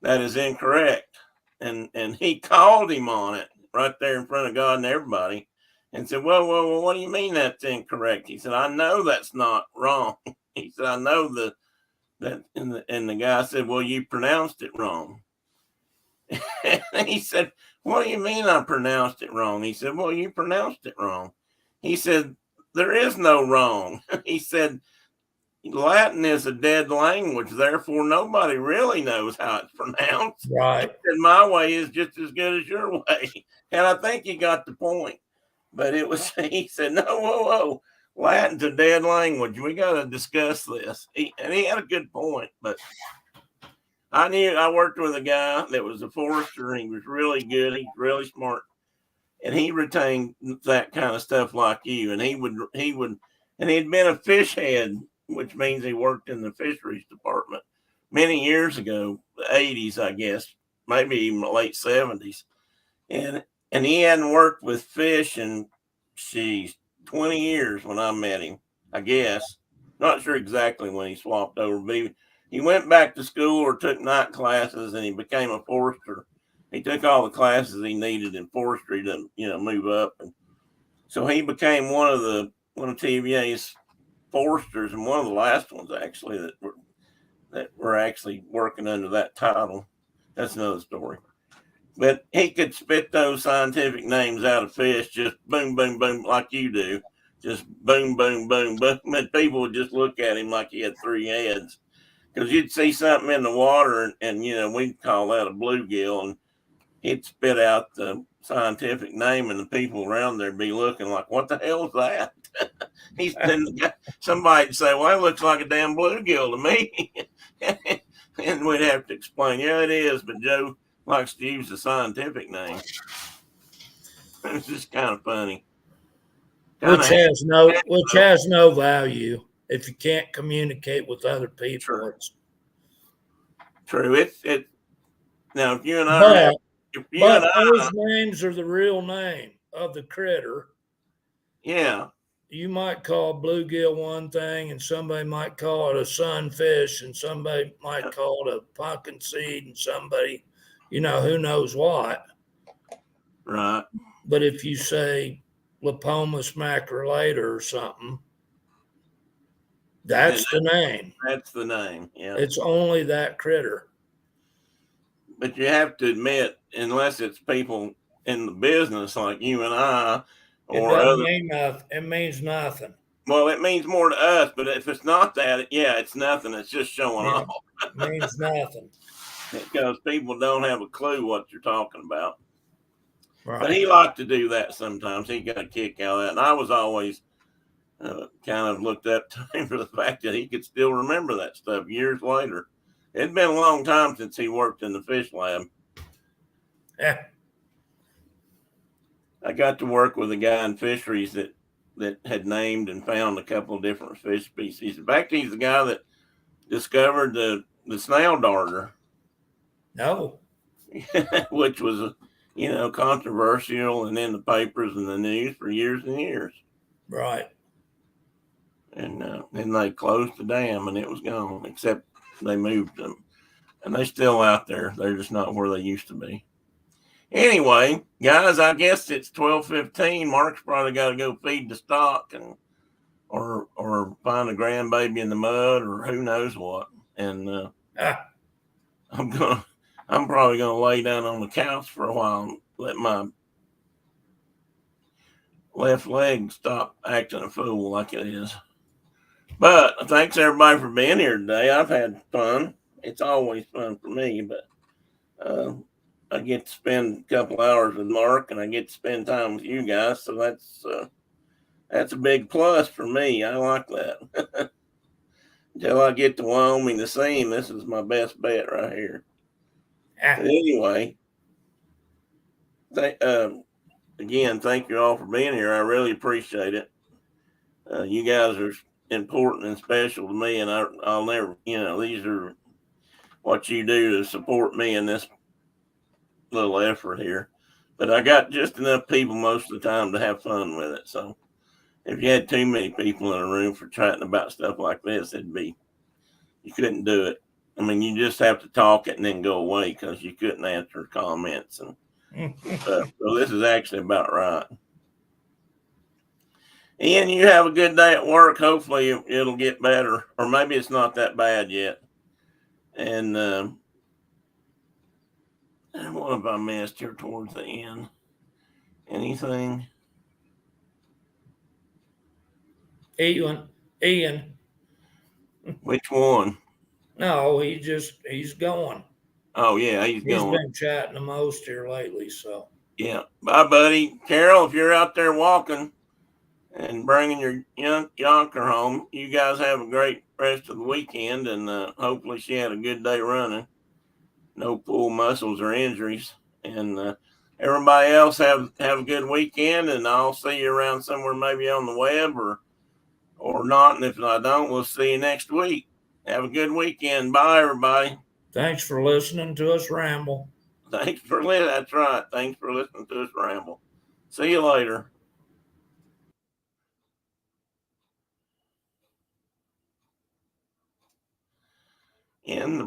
that is incorrect, and he called him on it right there in front of God and everybody, and said, well, what do you mean that's incorrect? He said, I know that's not wrong. He said, I know and the guy said, well, you pronounced it wrong. And he said, what do you mean I pronounced it wrong? He said, well, you pronounced it wrong. He said, there is no wrong. He said, Latin is a dead language, therefore nobody really knows how it's pronounced. He right. said, my way is just as good as your way. And I think he got the point. But he said, no, whoa. Latin's a dead language. We got to discuss this. And he had a good point. But I worked with a guy that was a forester. And he was really good. He's really smart. And he retained that kind of stuff like you. And and he'd been a fish head, which means he worked in the fisheries department many years ago, the 80s, I guess, maybe even the late 70s. And he hadn't worked with fish in, 20 years when I met him, I guess. Not sure exactly when he swapped over, but he went back to school or took night classes, and he became a forester. He took all the classes he needed in forestry to, move up. And so he became one of TVA's foresters, and one of the last ones actually that were actually working under that title. That's another story. But he could spit those scientific names out of fish, just boom, boom, boom, like you do. Just boom, boom, boom, boom. And people would just look at him like he had three heads. Because you'd see something in the water, and we'd call that a bluegill, and he'd spit out the scientific name, and the people around there'd be looking like, what the hell is that? Somebody'd say, well, it looks like a damn bluegill to me. And we'd have to explain, yeah, it is, but Joe likes to use the scientific name. It's just kind of funny. Which has no value if you can't communicate with other people. True. It's now if you and I but, if you but and those names are the real name of the critter. Yeah. You might call bluegill one thing, and somebody might call it a sunfish, and somebody might call it a pumpkin seed, and somebody, who knows what. Right. But if you say Lepomus macrolata or something, that's the name. That's the name. Yeah. It's only that critter. But you have to admit, unless it's people in the business like you and I, it doesn't mean nothing. It means nothing. Well, it means more to us, but if it's not that, it's nothing. It's just showing off. It means nothing. Because people don't have a clue what you're talking about. Right. But he liked to do that sometimes. He got a kick out of that. And I was always kind of looked up to him for the fact that he could still remember that stuff years later. It'd been a long time since he worked in the fish lab. Yeah. I got to work with a guy in fisheries that had named and found a couple of different fish species. In fact, he's the guy that discovered the snail darter. No. Which was, controversial and in the papers and the news for years and years. Right. And then they closed the dam and it was gone, except they moved them. And they're still out there. They're just not where they used to be. Anyway, guys, I guess it's 12:15. Mark's probably got to go feed the stock and or find a grandbaby in the mud or who knows what. And I'm probably gonna lay down on the couch for a while and let my left leg stop acting a fool like it is. But thanks everybody for being here today. I've had fun. It's always fun for me, but I get to spend a couple hours with Mark and I get to spend time with you guys. So that's a big plus for me. I like that. Until I get to Wyoming to see him, this is my best bet right here. But anyway, again, thank you all for being here. I really appreciate it. You guys are important and special to me, and I'll never, these are what you do to support me in this little effort here. But I got just enough people most of the time to have fun with it. So if you had too many people in a room for chatting about stuff like this, you couldn't do it. I mean, you just have to talk it and then go away because you couldn't answer comments and stuff. So this is actually about right. Ian, you have a good day at work. Hopefully it'll get better, or maybe it's not that bad yet. And what have I missed here towards the end? Anything? Ian. Which one? No, he's going. Oh yeah, he's going. Been chatting the most here lately, so yeah. Bye, buddy. Carol, if you're out there walking and bringing your yonker home, you guys have a great rest of the weekend, and hopefully she had a good day running. No pulled muscles or injuries, and everybody else have a good weekend, and I'll see you around somewhere, maybe on the web or not. And if I don't, we'll see you next week. Have a good weekend. Bye, everybody. Thanks for listening to us ramble. That's right. Thanks for listening to us ramble. See you later. In the